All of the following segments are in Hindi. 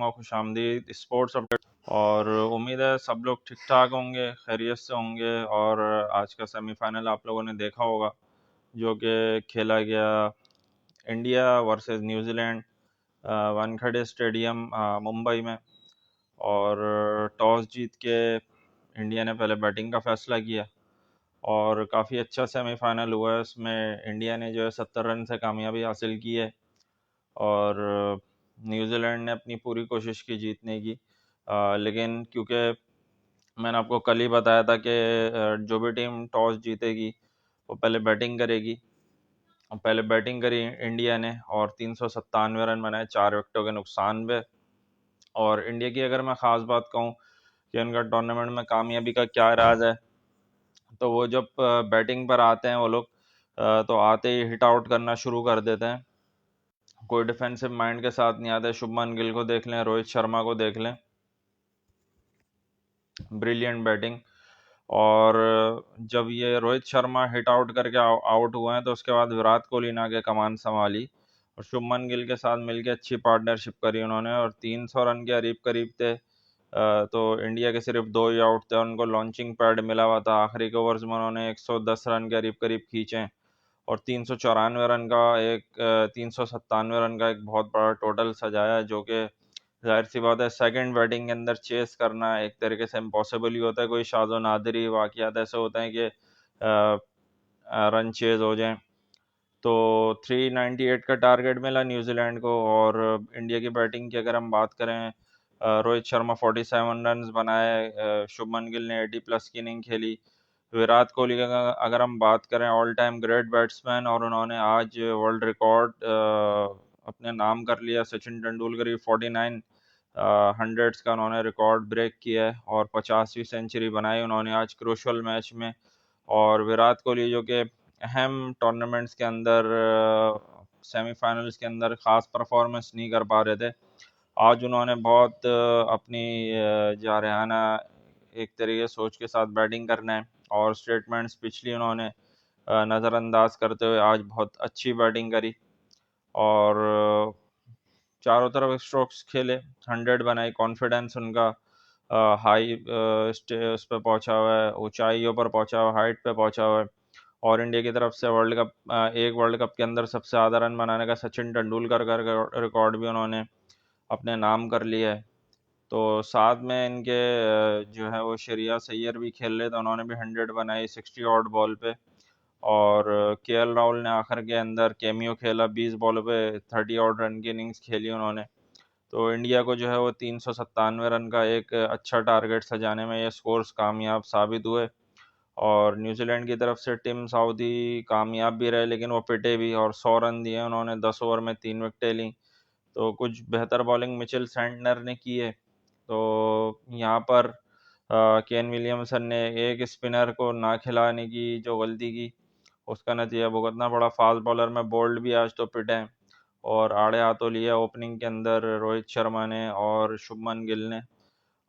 कहूँगा खुशामदीद स्पोर्ट्स अपडेट। और उम्मीद है सब लोग ठीक ठाक होंगे, खैरियत से होंगे। और आज का सेमीफाइनल आप लोगों ने देखा होगा जो कि खेला गया, India versus New Zealand, Wankhede stadium Mumbai में। और टॉस जीत के इंडिया ने पहले बैटिंग का फैसला किया और काफ़ी अच्छा सेमीफाइनल हुआ है। उसमें इंडिया ने जो है 70 रन से कामयाबी हासिल की है और न्यूजीलैंड ने अपनी पूरी कोशिश की जीतने की। लेकिन क्योंकि मैंने आपको कल ही बताया था कि जो भी टीम टॉस जीतेगी वो पहले बैटिंग करेगी। पहले बैटिंग करी इंडिया ने और 397 रन बनाए 4 विकेटों के नुकसान पे। और इंडिया की अगर मैं ख़ास बात कहूँ कि उनका टूर्नामेंट में कामयाबी का क्या राज है, तो वो जब बैटिंग पर आते हैं वो लोग तो आते ही हिट आउट करना शुरू कर देते हैं। कोई डिफेंसिव माइंड के साथ नहीं आते। शुभमन गिल को देख लें, रोहित शर्मा को देख लें, ब्रिलियंट बैटिंग। और जब ये रोहित शर्मा हिट आउट करके आउट हुए हैं तो उसके बाद विराट कोहली ने आगे कमान संभाली और शुभमन गिल के साथ मिलकर अच्छी पार्टनरशिप करी उन्होंने और 300 रन के करीब करीब थे। तो इंडिया के सिर्फ 2 ही आउट थे, उनको लॉन्चिंग पैड मिला हुआ था। आखिरी के ओवर्स में उन्होंने 110 रन के करीब करीब खींचे और 394 रन का एक 397 रन का एक बहुत बड़ा टोटल सजाया, जो कि जाहिर सी बात है सेकंड बैटिंग के अंदर चेस करना एक तरीके से इम्पॉसिबल ही होता है। कोई शाज़ो नादिरी वाक़ियात ऐसे होते हैं कि रन चेज हो जाएं। तो 398 का टारगेट मिला न्यूजीलैंड को। और इंडिया की बैटिंग की अगर हम बात करें, रोहित शर्मा 47 रन बनाए, शुभमन गिल ने 80 प्लस की इनिंग खेली। विराट कोहली का अगर हम बात करें, ऑल टाइम ग्रेट बैट्समैन, और उन्होंने आज वर्ल्ड रिकॉर्ड अपने नाम कर लिया। सचिन तेंदुलकर की 49 हंड्रेड्स का उन्होंने रिकॉर्ड ब्रेक किया है और 50वीं सेंचुरी बनाई उन्होंने आज क्रूशल मैच में। और विराट कोहली जो कि अहम टूर्नामेंट्स के अंदर सेमीफाइनल्स के अंदर ख़ास परफॉर्मेंस नहीं कर पा रहे थे, आज उन्होंने बहुत अपनी जारहाना एक तरीके सोच के साथ बैटिंग करना है और स्टेटमेंट्स पिछली उन्होंने नज़रअंदाज करते हुए आज बहुत अच्छी बैटिंग करी और चारों तरफ स्ट्रोक्स खेले, 100 बनाई। कॉन्फिडेंस उनका हाई उस पर पहुंचा हुआ है, ऊंचाइयों पर पहुंचा हुआ है, हाइट पे पहुंचा हुआ है। और इंडिया की तरफ से एक वर्ल्ड कप के अंदर सबसे ज़्यादा रन बनाने का सचिन तेंदुलकर का रिकॉर्ड भी उन्होंने अपने नाम कर लिया है। तो साथ में इनके जो है वो श्रेया सैयर भी खेल रहे थे, उन्होंने भी 100 बनाई 60 ऑड बॉल पे। और केएल राहुल ने आखिर के अंदर कैमियो खेला, 20 बॉल पे 30 ऑड रन की इनिंग्स खेली उन्होंने। तो इंडिया को जो है वो 397 रन का एक अच्छा टारगेट सजाने में ये स्कोर्स कामयाब साबित हुए। और न्यूजीलैंड की तरफ से टिम साउदी कामयाब भी रहे, लेकिन वो पिटे भी और 100 रन दिए उन्होंने, 10 ओवर में 3 विकेटें ली। तो कुछ बेहतर बॉलिंग मिचेल सैंटनर ने की है। तो यहाँ पर केन विलियमसन ने एक स्पिनर को ना खिलाने की जो गलती की, उसका नतीजा भुगतना पड़ा। फास्ट बॉलर में बोल्ड भी आज तो पिटे हैं और आड़े हाथों लिया ओपनिंग के अंदर रोहित शर्मा ने और शुभमन गिल ने।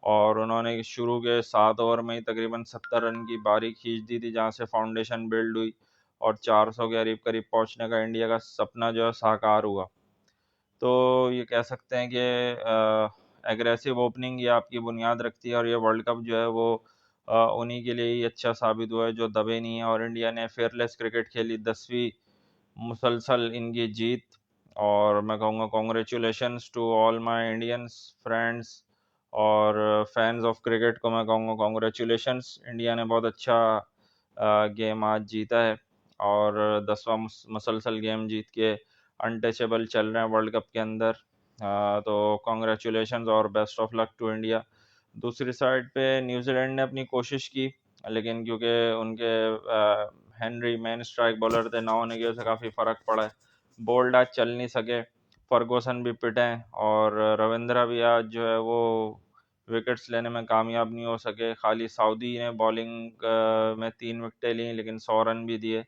और उन्होंने शुरू के 7 ओवर में ही तकरीबन 70 रन की बारी खींच दी थी, जहाँ से फाउंडेशन बिल्ड हुई और 400 के करीब करीब पहुंचने का इंडिया का सपना जो है साकार हुआ। तो ये कह सकते हैं कि एग्रेसिव ओपनिंग ये आपकी बुनियाद रखती है और ये वर्ल्ड कप जो है वो उन्हीं के लिए ही अच्छा साबित हुआ है जो दबे नहीं है। और इंडिया ने फेयरलेस क्रिकेट खेली, 10वीं मुसलसल इनकी जीत। और मैं कहूँगा congratulations to all my Indians friends और फैंस ऑफ क्रिकेट को मैं कहूँगा कॉन्ग्रेचुलेशंस। इंडिया ने बहुत अच्छा गेम आज जीता है और 10वां मुसलसल गेम जीत के अनटचेबल चल रहे हैं वर्ल्ड कप के अंदर। तो कॉन्ग्रेचुलेशंस और best of luck to India. दूसरी साइड पे न्यूजीलैंड ने अपनी कोशिश की, लेकिन क्योंकि उनके हेनरी मेन स्ट्राइक बॉलर थे, ना होने की वजह से काफ़ी फ़र्क पड़ा है। बोल्ड आज चल नहीं सके, फर्गूसन भी पिटे हैं और रविंद्रा भी आज जो है वो विकेट्स लेने में कामयाब नहीं हो सके। खाली सऊदी ने बॉलिंग में 3 विकेटें ली, लेकिन 100 रन भी दिए।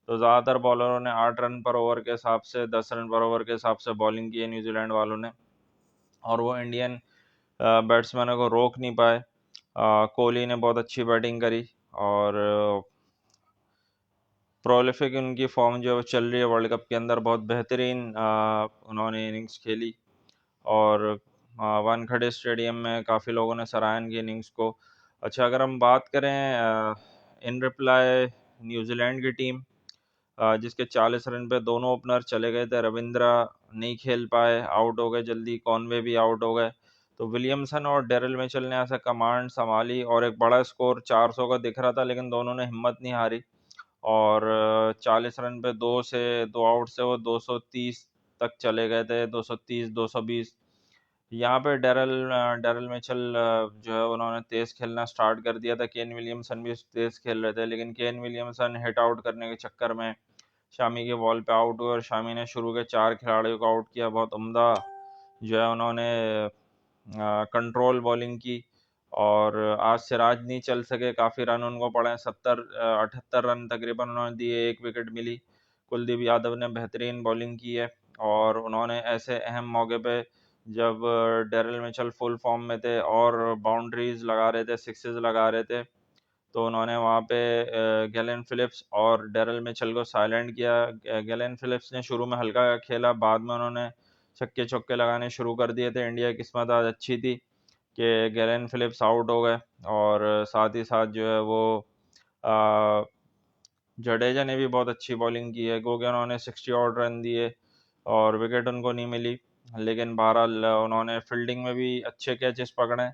तो ज़्यादातर बॉलरों ने 8 रन पर ओवर के हिसाब से, 10 रन पर ओवर के हिसाब से बॉलिंग की है न्यूजीलैंड वालों ने, और वो इंडियन बैट्समैनों को रोक नहीं पाए। कोहली ने बहुत अच्छी बैटिंग करी और प्रोलिफिक उनकी फॉर्म जो चल रही है वर्ल्ड कप के अंदर, बहुत बेहतरीन उन्होंने इनिंग्स खेली। और वानखेड़े स्टेडियम में काफ़ी लोगों ने सराहा इनकी इनिंग्स को। अच्छा, अगर हम बात करें इन रिप्लाई न्यूजीलैंड की टीम, जिसके 40 रन पे दोनों ओपनर चले गए थे, रविंद्रा नहीं खेल पाए, आउट हो गए जल्दी, कॉनवे भी आउट हो गए, तो विलियमसन और डेरिल मिचेल ने ऐसा कमांड संभाली और एक बड़ा स्कोर 400 का दिख रहा था, लेकिन दोनों ने हिम्मत नहीं हारी और 40 रन पे दो आउट से वो 230 तक चले गए थे, 230 220। यहाँ पे डेरल डेरल मिचेल जो है उन्होंने तेज खेलना स्टार्ट कर दिया था, केन विलियमसन भी तेज खेल रहे थे, लेकिन केन विलियमसन हिट आउट करने के चक्कर में शामी के बॉल पे आउट हुए और शामी ने शुरू के 4 खिलाड़ियों को आउट किया। बहुत उम्दा जो है उन्होंने कंट्रोल बॉलिंग की और आज सिराज नहीं चल सके, काफ़ी रन उनको पड़े, 78 रन तकरीबन उन्होंने दिए, 1 विकेट मिली। कुलदीप यादव ने बेहतरीन बॉलिंग की है और उन्होंने ऐसे अहम मौके पे जब डेरिल मिचेल फुल फॉर्म में थे और बाउंड्रीज लगा रहे थे, सिक्सेस लगा रहे थे, तो उन्होंने वहाँ पे गैलेन फिलिप्स और डेरिल मिचेल को साइलेंट किया। गैलेन फिलिप्स ने शुरू में हल्का खेला, बाद में उन्होंने छक्के चौके लगाने शुरू कर दिए थे। इंडिया की किस्मत आज अच्छी थी कि गैलेन फिलिप्स आउट हो गए और साथ ही साथ जो है वो अ, जडेजा ने भी बहुत अच्छी बॉलिंग की है, क्योंकि उन्होंने 60 और रन दिए और विकेट उनको नहीं मिली, लेकिन बहरहाल उन्होंने फील्डिंग में भी अच्छे कैचेस पकड़े,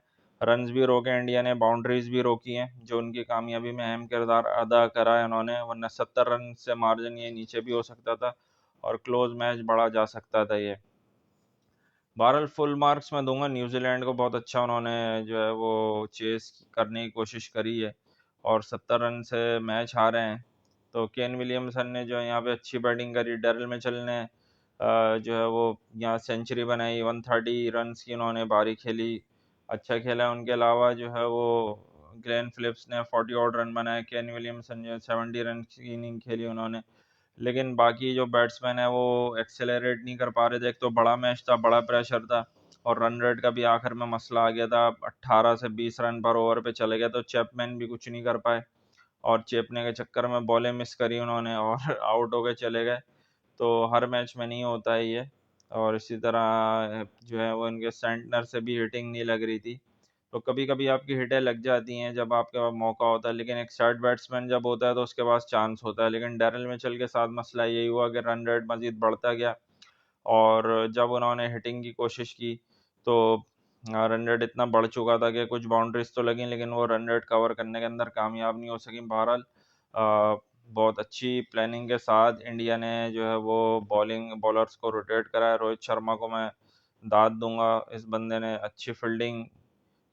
रन्स भी रोके, इंडिया ने बाउंड्रीज भी रोकी हैं, जो उनकी कामयाबी में अहम किरदार अदा करा है उन्होंने, वरना 70 रन से मार्जिन ये नीचे भी हो सकता था और क्लोज मैच बढ़ा जा सकता था ये। बहरहाल फुल मार्क्स मैं दूंगा न्यूजीलैंड को, बहुत अच्छा उन्होंने जो है वो चेस करने की कोशिश करी है और 70 रन से मैच हारे हैं। तो केन विलियमसन ने जो है यहाँ पे अच्छी बैटिंग करी, डेरिल मिचेल ने जो है वो यहाँ सेंचुरी बनाई, 130 रन की उन्होंने बारी खेली, अच्छा खेला। उनके अलावा जो है वो ग्लेन फिलिप्स ने 40 और रन बनाए, केन विलियमसन जो है 70 रन की इनिंग खेली उन्होंने, लेकिन बाकी जो बैट्समैन है वो एक्सेलरेट नहीं कर पा रहे थे। एक तो बड़ा मैच था, बड़ा प्रेशर था और रन रेट का भी आखिर में मसला आ गया था, 18 से 20 रन पर ओवर पे चले गए, तो चैपमैन भी कुछ नहीं कर पाए और चेपने के चक्कर में बॉलें मिस करी उन्होंने और आउट हो गए, चले गए। तो हर मैच में नहीं होता है ये। और इसी तरह जो है वो इनके सेंटनर से भी हिटिंग नहीं लग रही थी, तो कभी कभी आपकी हिटें लग जाती हैं जब आपके पास मौका होता है, लेकिन एक साइड बैट्समैन जब होता है तो उसके पास चांस होता है। लेकिन डेरिल मिचेल के साथ मसला यही हुआ कि रन रेट मजीद बढ़ता गया और जब उन्होंने हिटिंग की कोशिश की तो रन रेट इतना बढ़ चुका था कि कुछ बाउंड्रीज तो लगी, लेकिन वो रन रेट कवर करने के अंदर कामयाब नहीं हो सकी। बहरहाल बहुत अच्छी प्लानिंग के साथ इंडिया ने जो है वो बॉलर्स को रोटेट करा है। रोहित शर्मा को मैं दाद दूंगा, इस बंदे ने अच्छी फील्डिंग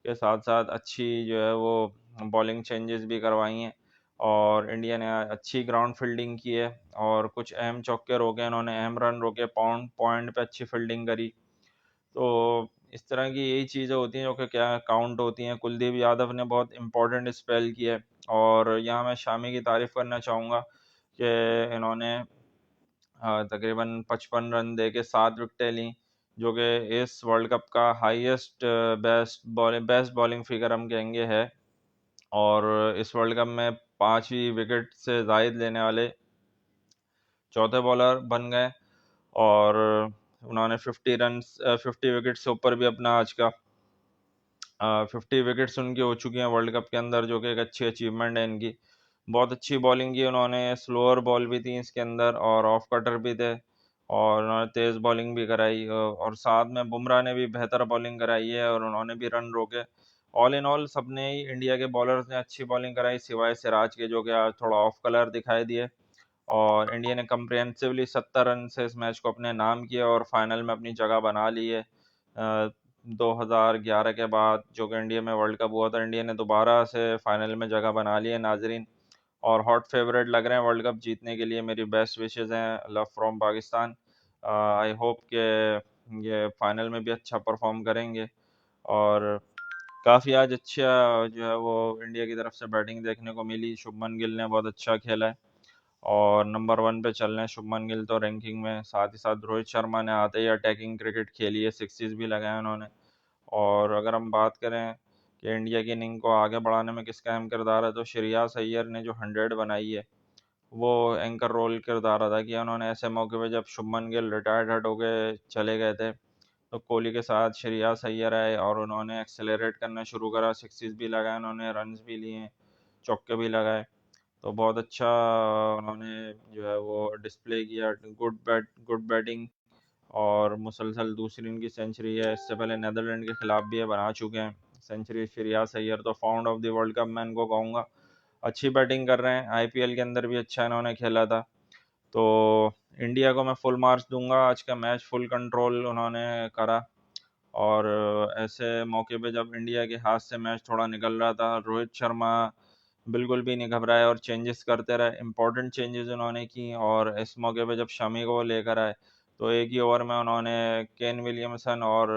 के साथ साथ अच्छी जो है वो बॉलिंग चेंजेस भी करवाई हैं और इंडिया ने अच्छी ग्राउंड फील्डिंग की है और कुछ अहम चौके रोके, उन्होंने अहम रन रोके, पॉइंट पॉइंट पे अच्छी फील्डिंग करी। तो इस तरह की यही चीज़ें होती हैं जो कि क्या काउंट होती हैं। कुलदीप यादव ने बहुत इंपॉर्टेंट स्पेल किया है और यहाँ मैं शामी की तारीफ़ करना चाहूँगा कि इन्होंने तकरीबन 55 रन दे के 7 विकेटें ली, जो कि इस वर्ल्ड कप का हाईएस्ट बेस्ट बॉलिंग फिगर हम कहेंगे है और इस वर्ल्ड कप में 5 विकेट से जायद लेने वाले चौथे बॉलर बन गए और उन्होंने 50 विकेट से ऊपर भी अपना आज का 50 विकेट्स उनकी हो चुकी हैं वर्ल्ड कप के अंदर, जो कि एक अच्छी अचीवमेंट है इनकी। बहुत अच्छी बॉलिंग की उन्होंने, स्लोअर बॉल भी थी इसके अंदर और ऑफ कटर भी थे और उन्होंने तेज़ बॉलिंग भी कराई और साथ में बुमराह ने भी बेहतर बॉलिंग कराई है और उन्होंने भी रन रोके। ऑल इन ऑल सबने ही इंडिया के बॉलर्स ने अच्छी बॉलिंग कराई, सिवाय सिराज के जो कि आज थोड़ा ऑफ कलर दिखाई दिए और इंडिया ने कंप्रिहेंसिवली 70 रन से इस मैच को अपने नाम किया और फाइनल में अपनी जगह बना ली है। 2011 के बाद जो कि इंडिया में वर्ल्ड कप हुआ था, इंडिया ने दोबारा से फाइनल में जगह बना ली है नाजरीन, और हॉट फेवरेट लग रहे हैं वर्ल्ड कप जीतने के लिए। मेरी बेस्ट विशेज़ हैं, love from Pakistan. I hope कि ये फाइनल में भी अच्छा परफॉर्म करेंगे और काफ़ी आज अच्छा जो है वो इंडिया की तरफ से बैटिंग देखने को मिली। शुभमन गिल ने बहुत अच्छा खेला है और नंबर 1 पे चल रहे हैं शुभमन गिल तो रैंकिंग में, साथ ही साथ रोहित शर्मा ने आते ही अटैकिंग क्रिकेट खेली है, सिक्सेस भी लगाए उन्होंने। और अगर हम बात करें कि इंडिया की इनिंग को आगे बढ़ाने में किसका अहम किरदार है, तो श्रेयस अय्यर ने जो 100 बनाई है वो एंकर रोल किरदार अदा किया उन्होंने, ऐसे मौके पे जब शुभमन गिल रिटायर्ड हट हो गए चले गए थे, तो कोहली के साथ श्रेयस अय्यर आए और उन्होंने एक्सेलरेट करना शुरू करा, सिक्सेस भी लगाए उन्होंने, रन्स भी लिए, चौके भी लगाए। तो बहुत अच्छा उन्होंने जो है वो डिस्प्ले किया, गुड बैटिंग, और मुसलसल दूसरी इनकी सेंचुरी है। इससे पहले नीदरलैंड के खिलाफ भी ये बना चुके हैं सेंचुरी श्रेयस अय्यर, तो found of the world cup मैं इनको कहूँगा। अच्छी बैटिंग कर रहे हैं, आईपीएल के अंदर भी अच्छा इन्होंने खेला था। तो इंडिया को मैं फुल मार्क्स दूंगा, आज का मैच फुल कंट्रोल उन्होंने करा। और ऐसे मौके पे जब इंडिया के हाथ से मैच थोड़ा निकल रहा था, रोहित शर्मा बिल्कुल भी नहीं घबराए और चेंजेस करते रहे, इंपॉर्टेंट चेंजेस उन्होंने की। और इस मौके पे जब शमी को लेकर आए तो एक ही ओवर में उन्होंने केन विलियमसन और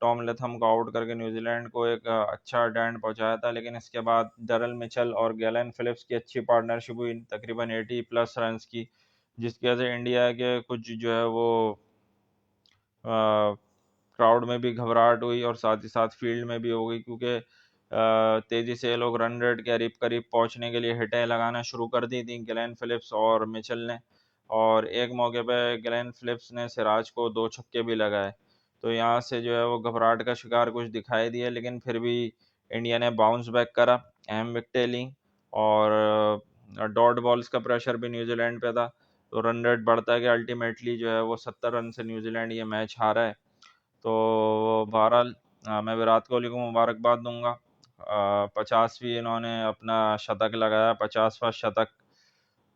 टॉम लेथम को आउट करके न्यूजीलैंड को एक अच्छा डैंड पहुंचाया था। लेकिन इसके बाद डरल मिचेल और गैलन फिलिप्स की अच्छी पार्टनरशिप हुई, तकरीबन 80 प्लस रन्स की, जिसकी वजह से इंडिया के कुछ जो है वो क्राउड में भी घबराहट हुई और साथ ही साथ फील्ड में भी हो गई, क्योंकि तेजी से ये लोग रन रेट करीब करीब पहुंचने के लिए हिटें लगाना शुरू कर दी थी ग्लेन फिलिप्स और मिचेल ने। और एक मौके पे ग्लेन फिलिप्स ने सिराज को 2 छक्के भी लगाए। तो यहाँ से जो है वो घबराहट का शिकार कुछ दिखाई दिया, लेकिन फिर भी इंडिया ने बाउंस बैक करा, अहम विकेटें ली, और डॉट बॉल्स का प्रेशर भी न्यूजीलैंड पे था। तो रन रेट बढ़ता गया, अल्टीमेटली जो है वो 70 रन से न्यूजीलैंड ये मैच हारा है। तो बहरहाल मैं विराट कोहली को मुबारकबाद दूंगा, 50वीं इन्होंने अपना शतक लगाया, 50वां शतक।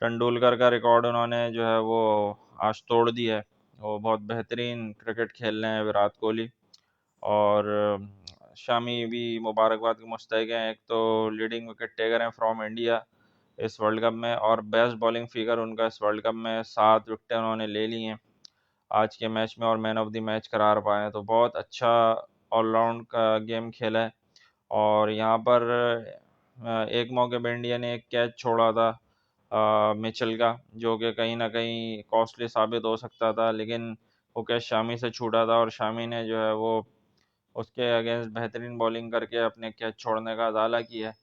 तेंदुलकर का रिकॉर्ड उन्होंने जो है वो आज तोड़ दिया है। वो बहुत बेहतरीन क्रिकेट खेल रहे हैं विराट कोहली। और शामी भी मुबारकबाद के मुस्तहिक हैं, एक तो लीडिंग विकेट टेकर हैं फ्रॉम इंडिया इस वर्ल्ड कप में, और बेस्ट बॉलिंग फिगर उनका इस वर्ल्ड कप में, 7 विकेटें उन्होंने ले ली हैं आज के मैच में और मैन ऑफ द मैच करार पाए हैं। तो बहुत अच्छा ऑलराउंड का गेम खेला है। और यहाँ पर एक मौके पे इंडिया ने एक कैच छोड़ा था मिचेल का, जो कि कहीं ना कहीं कॉस्टली साबित हो सकता था, लेकिन वो कैच शामी से छूटा था और शामी ने जो है वो उसके अगेंस्ट बेहतरीन बॉलिंग करके अपने कैच छोड़ने का अदाला किया है।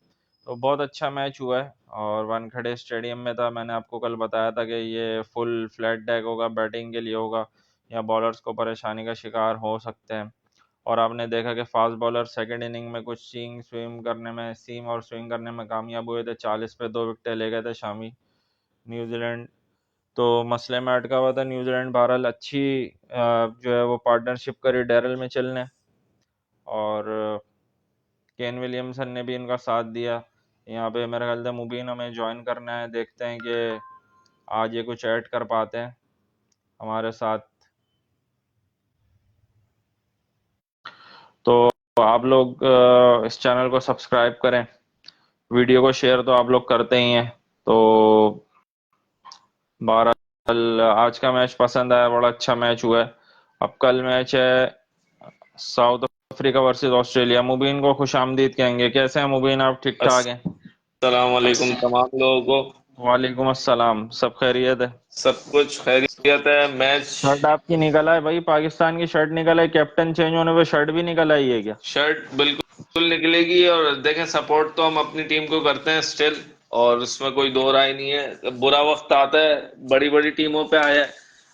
तो बहुत अच्छा मैच हुआ है और वानखेड़े स्टेडियम में था। मैंने आपको कल बताया था कि ये फुल फ्लैट डेक होगा, बैटिंग के लिए होगा, या बॉलर्स को परेशानी का शिकार हो सकते हैं। और आपने देखा कि फास्ट बॉलर सेकंड इनिंग में कुछ सीम और स्विंग करने में कामयाब हुए थे, 40 पे 2 विकेटें ले गए थे शामी। न्यूजीलैंड तो मसले में अटका हुआ था, न्यूजीलैंड बहरहाल अच्छी जो है वो पार्टनरशिप करी डैरल मिचेल ने, और केन विलियमसन ने भी इनका साथ दिया। यहाँ पे मेरे ख्याल से मुबीन हमें ज्वाइन करना है, देखते हैं कि आज ये कुछ ऐड कर पाते हैं हमारे साथ। तो आप लोग इस चैनल को सब्सक्राइब करें, वीडियो को शेयर तो आप लोग करते ही हैं। तो बहरहाल आज का मैच पसंद आया, बड़ा अच्छा मैच हुआ है। अब कल मैच है साउथ अफ्रीका वर्सेस ऑस्ट्रेलिया। मुबीन को खुश आमदीद कहेंगे। कैसे हैं मुबीन, आप ठीक ठाक हैं? अस्सलाम वालेकुम तमाम लोगों को। वालेकुम अस्सलाम, सब खैरियत है? सब कुछ खैरियत है। मैच शर्ट आपकी निकल आई भाई, पाकिस्तान की शर्ट निकल आई, कैप्टन चेंज होने पे शर्ट भी निकल आई है क्या? शर्ट बिल्कुल निकलेगी, और देखें सपोर्ट तो हम अपनी टीम को करते हैं स्टिल, और उसमें कोई दो राय नहीं है। बुरा वक्त आता है, बड़ी बड़ी टीमों पे आया है,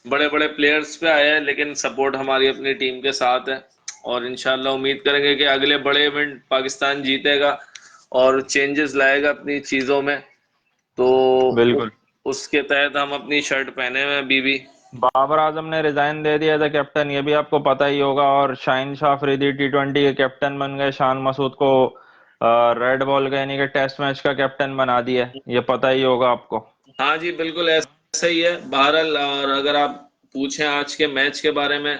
बड़े बड़े प्लेयर्स पे आया है, लेकिन सपोर्ट हमारी अपनी टीम के साथ है। और इंशाल्लाह उम्मीद करेंगे कि अगले बड़े इवेंट पाकिस्तान जीतेगा और चेंजेस लाएगा अपनी चीजों में। तो बिल्कुल। उसके तहत हम अपनी शर्ट पहने हुए हैं बीबी। बाबर आजम ने रिजाइन दे दिया था कैप्टन, ये भी आपको पता ही होगा, और शाहिन शाह अफरीदी T20 के कैप्टन बन गए। शान मसूद को रेड बॉल का यानी कि टेस्ट मैच का कैप्टन बना दिया, ये पता ही होगा आपको। हाँ जी, बिल्कुल ऐसा ही है बहरहाल। और अगर आप पूछें आज के मैच के बारे में,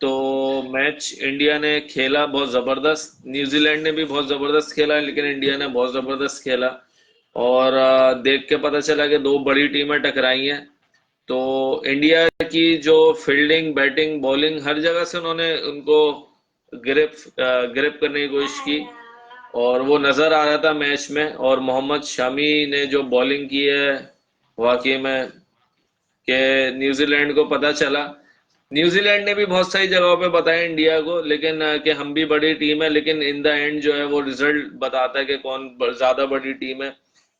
तो मैच इंडिया ने खेला बहुत जबरदस्त, न्यूजीलैंड ने भी बहुत जबरदस्त खेला, लेकिन इंडिया ने बहुत जबरदस्त खेला। और देख के पता चला कि दो बड़ी टीमें टकराई हैं। तो इंडिया की जो फील्डिंग, बैटिंग, बॉलिंग, हर जगह से उन्होंने उनको ग्रिप ग्रिप करने की कोशिश की, और वो नजर आ रहा था मैच में। और मोहम्मद शमी ने जो बॉलिंग की है, वाकई में कि न्यूजीलैंड को पता चला। न्यूजीलैंड ने भी बहुत सारी जगहों पे बताया इंडिया को, लेकिन कि हम भी बड़ी टीम है, लेकिन इन द एंड जो है वो रिजल्ट बताता है कि कौन ज्यादा बड़ी टीम है।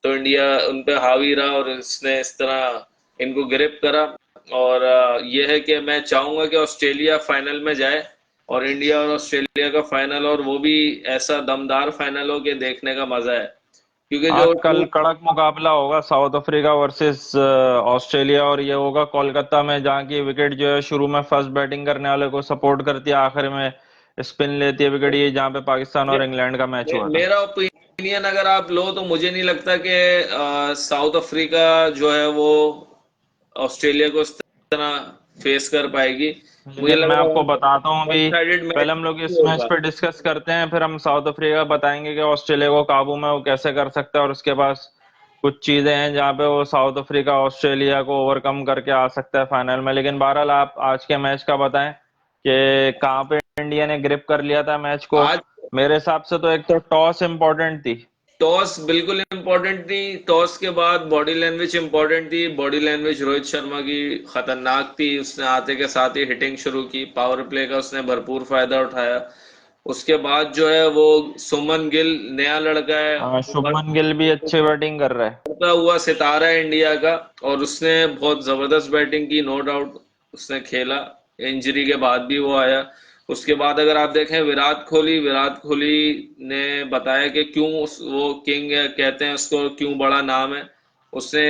तो इंडिया उन पे हावी रहा और इसने इस तरह इनको ग्रिप करा। और ये है कि मैं चाहूंगा कि ऑस्ट्रेलिया फाइनल में जाए, और इंडिया और ऑस्ट्रेलिया का फाइनल, और वो भी ऐसा दमदार फाइनल हो कि देखने का मजा है, क्योंकि आज जो कल कड़क मुकाबला होगा साउथ अफ्रीका वर्सेस ऑस्ट्रेलिया, और ये होगा कोलकाता में, जहाँ की विकेट जो है शुरू में फर्स्ट बैटिंग करने वाले को सपोर्ट करती है, आखिर में स्पिन लेती है विकेट, ये जहाँ पे पाकिस्तान और इंग्लैंड का मैच हुआ था। मेरा ओपिनियन अगर आप लो तो मुझे नहीं लगता कि साउथ अफ्रीका जो है वो ऑस्ट्रेलिया को इस तरह फेस कर पाएगी। मुझे लेकिन लग मैं रहा आपको है बताता हूँ वन अभी, साइडेड पहले मैच हम लोग इस मैच होगा। पे डिस्कस करते हैं, फिर हम साउथ अफ्रीका बताएंगे कि ऑस्ट्रेलिया को काबू में वो कैसे कर सकता है, और उसके पास कुछ चीजें हैं जहाँ पे वो साउथ अफ्रीका ऑस्ट्रेलिया को ओवरकम करके आ सकता है फाइनल में। लेकिन बहरहाल आप आज के मैच का बताएं कि कहाँ पे इंडिया ने ग्रिप कर लिया था मैच को। आज मेरे हिसाब से तो एक तो टॉस इम्पोर्टेंट थी। टॉस बिल्कुल इंपॉर्टेंट थी, टॉस के बाद बॉडी लैंग्वेज इंपॉर्टेंट थी। बॉडी लैंग्वेज रोहित शर्मा की खतरनाक थी, उसने आते के साथ ही हिटिंग शुरू की, पावर प्ले का उसने भरपूर फायदा उठाया। उसके बाद जो है वो सुमन गिल, नया लड़का है, शुभमन गिल भी अच्छी बैटिंग कर रहा है। उभरता हुआ सितारा है इंडिया का, और उसने बहुत जबरदस्त बैटिंग की, नो डाउट। उसने खेला, इंजरी के बाद भी वो आया। उसके बाद अगर आप देखें विराट कोहली ने बताया कि क्यों वो किंग है, कहते हैं उसको, क्यों बड़ा नाम है। उसने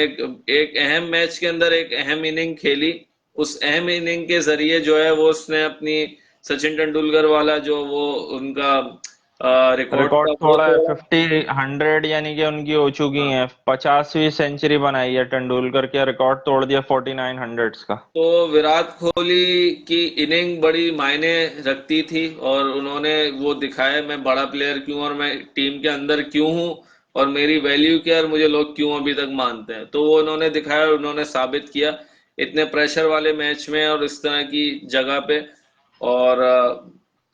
एक अहम मैच के अंदर एक अहम इनिंग खेली। उस अहम इनिंग के जरिए जो है वो उसने अपनी सचिन तेंदुलकर वाला जो वो उनका रिकॉर्ड रिकॉर्ड था वो तोड़ा है, तोड़ा। 50 100 यानी कि उनकी हो चुकी है, 50वीं सेंचुरी बनाई है तेंदुलकर के, रिकॉर्ड तोड़ दिया 49 100s का। तो विराट कोहली की इनिंग बड़ी मायने रखती थी, और उन्होंने वो दिखाया मैं बड़ा प्लेयर क्यों, और मैं टीम के अंदर क्यों हूँ, और मेरी वैल्यू क्या है, और मुझे लोग क्यों अभी तक मानते हैं। तो वो उन्होंने दिखाया, उन्होंने साबित किया इतने प्रेशर वाले मैच में और इस तरह की जगह पे। और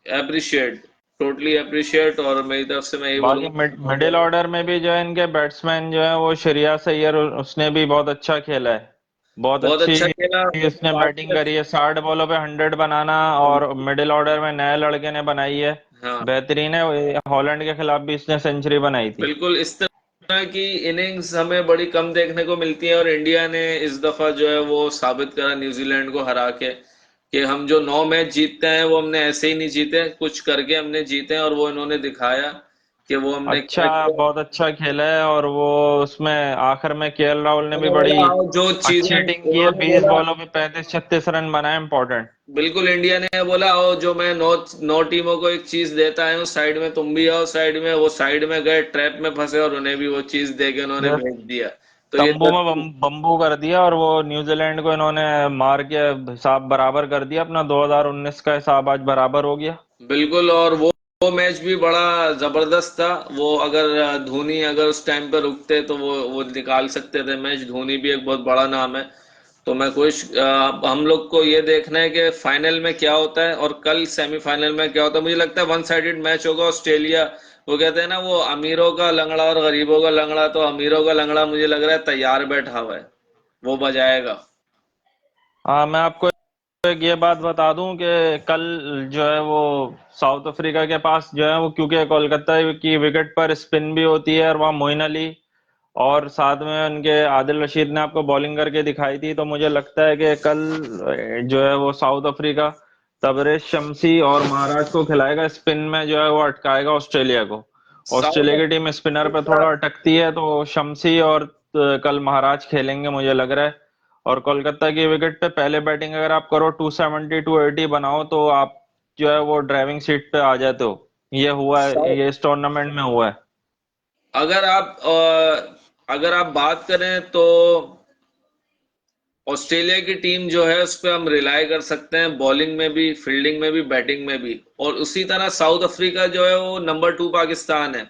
अप्रिशिएट, टोटली अप्रिशिएट, और मेरी तरफ से मैं ये बाकी मिडिल बोलूंगा ऑर्डर में भी जो है इनके बैट्समैन जो है वो श्रेयस अय्यर, उसने भी बहुत अच्छा खेला है, बहुत बहुत अच्छी अच्छा खेला। इसने बैटिंग करी है, 60 बॉलों पे 100 बनाना, और मिडिल ऑर्डर में नए लड़के ने बनाई है, हाँ, बेहतरीन है। हॉलैंड के खिलाफ भी इसने सेंचुरी बनाई थी। बिल्कुल इस तरह की इनिंग्स हमें बड़ी कम देखने को मिलती है, और इंडिया ने इस दफा जो है वो साबित करा न्यूजीलैंड को हरा के कि हम जो 9 मैच जीतते हैं वो हमने ऐसे ही नहीं जीते, कुछ करके हमने जीते हैं, और वो इन्होंने दिखाया कि वो हमने अच्छा, क्या किया। बहुत अच्छा खेला है, और वो उसमें आखिर में केएल राहुल ने भी उन्होंने बड़ी बोला, "आओ, जो चीजें अच्छी हिटिंग की है, उन्होंने 20 बॉलों पे 35 36 रन बनाए, इंपॉर्टेंट। बिल्कुल इंडिया ने बोला, आओ, जो मैं नौ नौ टीमों को एक चीज देता हूँ साइड में, तुम भी आओ साइड में। वो साइड में गए, ट्रैप में फंसे, और उन्हें भी वो चीज दे के उन्होंने भेज दिया। तो ये तंबू में बम्बू कर दिया, और वो न्यूजीलैंड को इन्होंने मार के हिसाब बराबर कर दिया, अपना 2019 का हिसाब आज बराबर हो गया। बिल्कुल। और वो मैच भी बड़ा जबरदस्त था। वो अगर धोनी अगर उस टाइम पे रुकते तो वो निकाल सकते थे मैच। धोनी भी एक बहुत बड़ा नाम है। तो मैं हम लोग को ये देखना है कि फाइनल में क्या होता है, और कल सेमीफाइनल में क्या होता है। मुझे लगता है वन साइडेड मैच होगा। ऑस्ट्रेलिया, वो कहते हैं ना, वो अमीरों का लंगड़ा और गरीबों का लंगड़ा, तो अमीरों का लंगड़ा मुझे लग रहा है तैयार बैठा हुआ है, वो बजाएगा। हाँ, मैं आपको एक ये बात बता दूं कि कल जो है वो साउथ अफ्रीका के पास जो है वो, क्योंकि कोलकाता की विकेट पर स्पिन भी होती है, और वहाँ मोइन अली और साथ में उनके आदिल रशीद ने आपको बॉलिंग करके दिखाई थी, तो मुझे लगता है कि कल जो है वो साउथ अफ्रीका तबरेज शमसी और महाराज को खिलाएगा, स्पिन में जो है वो अटकाएगा ऑस्ट्रेलिया को। ऑस्ट्रेलिया साउथ की टीम स्पिनर पे थोड़ा अटकती है, तो शमसी और कल महाराज खेलेंगे मुझे लग रहा है। और कोलकाता की विकेट पे पहले बैटिंग अगर आप करो, 270 280 बनाओ, तो आप जो है वो ड्राइविंग सीट पे आ जाते हो। ये हुआ है, ये इस टूर्नामेंट में हुआ है। अगर आप बात करें तो ऑस्ट्रेलिया की टीम जो है उस पर हम रिलाय कर सकते हैं, बॉलिंग में भी, फील्डिंग में भी, बैटिंग में भी। और उसी तरह साउथ अफ्रीका जो है वो नंबर 2 पाकिस्तान है।